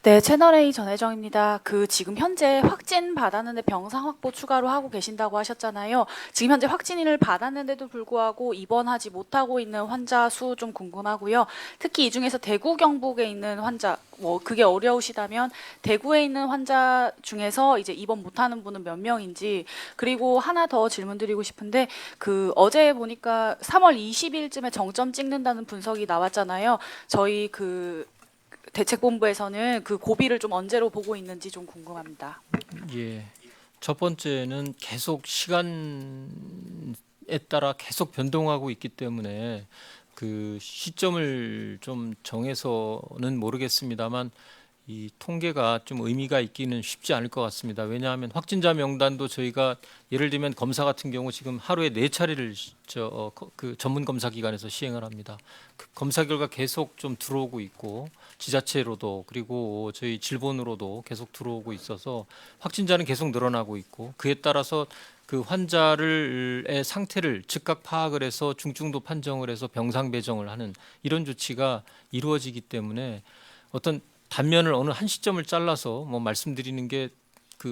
네, 채널A 전혜정입니다. 지금 현재 확진 받았는데 병상 확보 추가로 하고 계신다고 하셨잖아요. 지금 현재 확진을 받았는데도 불구하고 입원하지 못하고 있는 환자 수 좀 궁금하고요. 특히 이 중에서 대구 경북에 있는 환자, 그게 어려우시다면 대구에 있는 환자 중에서 이제 입원 못하는 분은 몇 명인지, 그리고 하나 더 질문드리고 싶은데 어제 보니까 3월 20일쯤에 정점 찍는다는 분석이 나왔잖아요. 저희 대책본부에서는 고비를 좀 언제로 보고 있는지 좀 궁금합니다. 예. 첫 번째는 계속 시간에 따라 계속 변동하고 있기 때문에 그 시점을 좀 정해서는 모르겠습니다만 이 통계가 좀 의미가 있기는 쉽지 않을 것 같습니다. 왜냐하면 확진자 명단도 저희가 예를 들면 검사 같은 경우 지금 하루에 4차례를 그 전문 검사 기관에서 시행을 합니다. 그 검사 결과 계속 좀 들어오고 있고 지자체로도 그리고 저희 질본으로도 계속 들어오고 있어서 확진자는 계속 늘어나고 있고 그에 따라서 그 환자의 상태를 즉각 파악을 해서 중증도 판정을 해서 병상 배정을 하는 이런 조치가 이루어지기 때문에 어떤 단면을 어느 한 시점을 잘라서 말씀드리는 게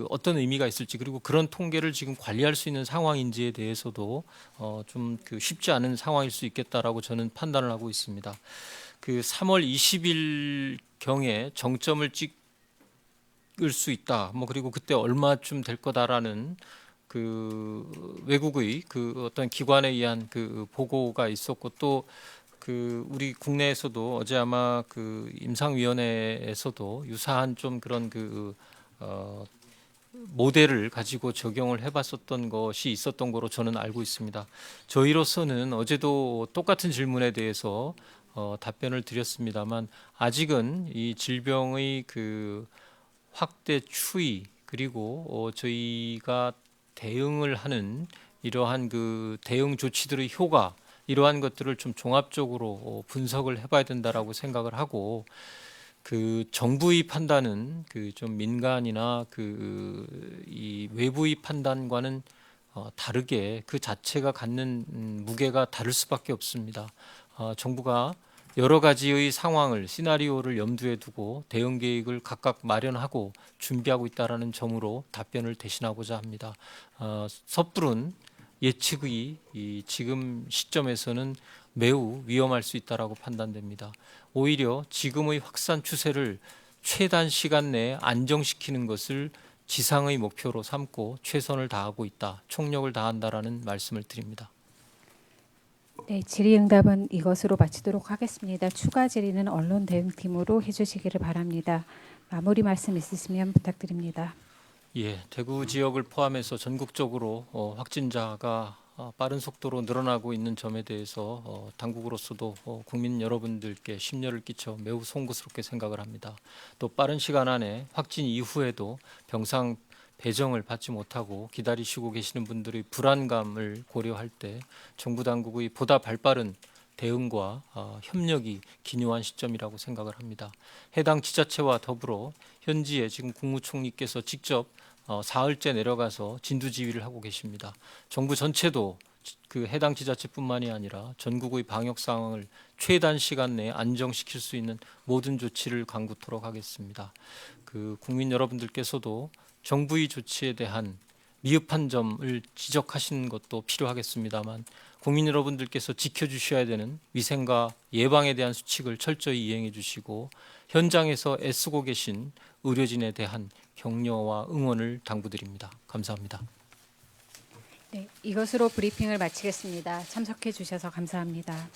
어떤 의미가 있을지 그리고 그런 통계를 지금 관리할 수 있는 상황인지에 대해서도 좀 쉽지 않은 상황일 수 있겠다라고 저는 판단을 하고 있습니다. 3월 20일 경에 정점을 찍을 수 있다. 그리고 그때 얼마쯤 될 거다라는 외국의 어떤 기관에 의한 보고가 있었고 또 우리 국내에서도 어제 아마 임상위원회에서도 유사한 좀 그런 모델을 가지고 적용을 해봤었던 것이 있었던 거로 저는 알고 있습니다. 저희로서는 어제도 똑같은 질문에 대해서 답변을 드렸습니다만 아직은 이 질병의 확대 추이 그리고 저희가 대응을 하는 이러한 대응 조치들의 효과 이러한 것들을 좀 종합적으로 분석을 해봐야 된다라고 생각을 하고 정부의 판단은 좀 민간이나 이 외부의 판단과는 다르게 그 자체가 갖는 무게가 다를 수밖에 없습니다. 정부가 여러 가지의 상황을 시나리오를 염두에 두고 대응 계획을 각각 마련하고 준비하고 있다라는 점으로 답변을 대신하고자 합니다. 섣부른 예측이 지금 시점에서는 매우 위험할 수 있다라고 판단됩니다. 오히려 지금의 확산 추세를 최단 시간 내에 안정시키는 것을 지상의 목표로 삼고 최선을 다하고 있다, 총력을 다한다라는 말씀을 드립니다. 네, 질의응답은 이것으로 마치도록 하겠습니다. 추가 질의는 언론 대응팀으로 해주시기를 바랍니다. 마무리 말씀 있으시면 부탁드립니다. 예, 대구 지역을 포함해서 전국적으로 확진자가 빠른 속도로 늘어나고 있는 점에 대해서 당국으로서도 국민 여러분들께 심려를 끼쳐 매우 송구스럽게 생각을 합니다. 또 빠른 시간 안에 확진 이후에도 병상 배정을 받지 못하고 기다리시고 계시는 분들의 불안감을 고려할 때 정부 당국의 보다 발빠른 대응과 협력이 기묘한 시점이라고 생각을 합니다. 해당 지자체와 더불어 현지에 지금 국무총리께서 직접 사흘째 내려가서 진두지휘를 하고 계십니다. 정부 전체도 해당 지자체뿐만이 아니라 전국의 방역 상황을 최단 시간 내에 안정시킬 수 있는 모든 조치를 강구토록 하겠습니다. 국민 여러분들께서도 정부의 조치에 대한 미흡한 점을 지적하시는 것도 필요하겠습니다만 국민 여러분들께서 지켜주셔야 되는 위생과 예방에 대한 수칙을 철저히 이행해 주시고 현장에서 애쓰고 계신 의료진에 대한 격려와 응원을 당부드립니다. 감사합니다. 네, 이것으로 브리핑을 마치겠습니다. 참석해 주셔서 감사합니다.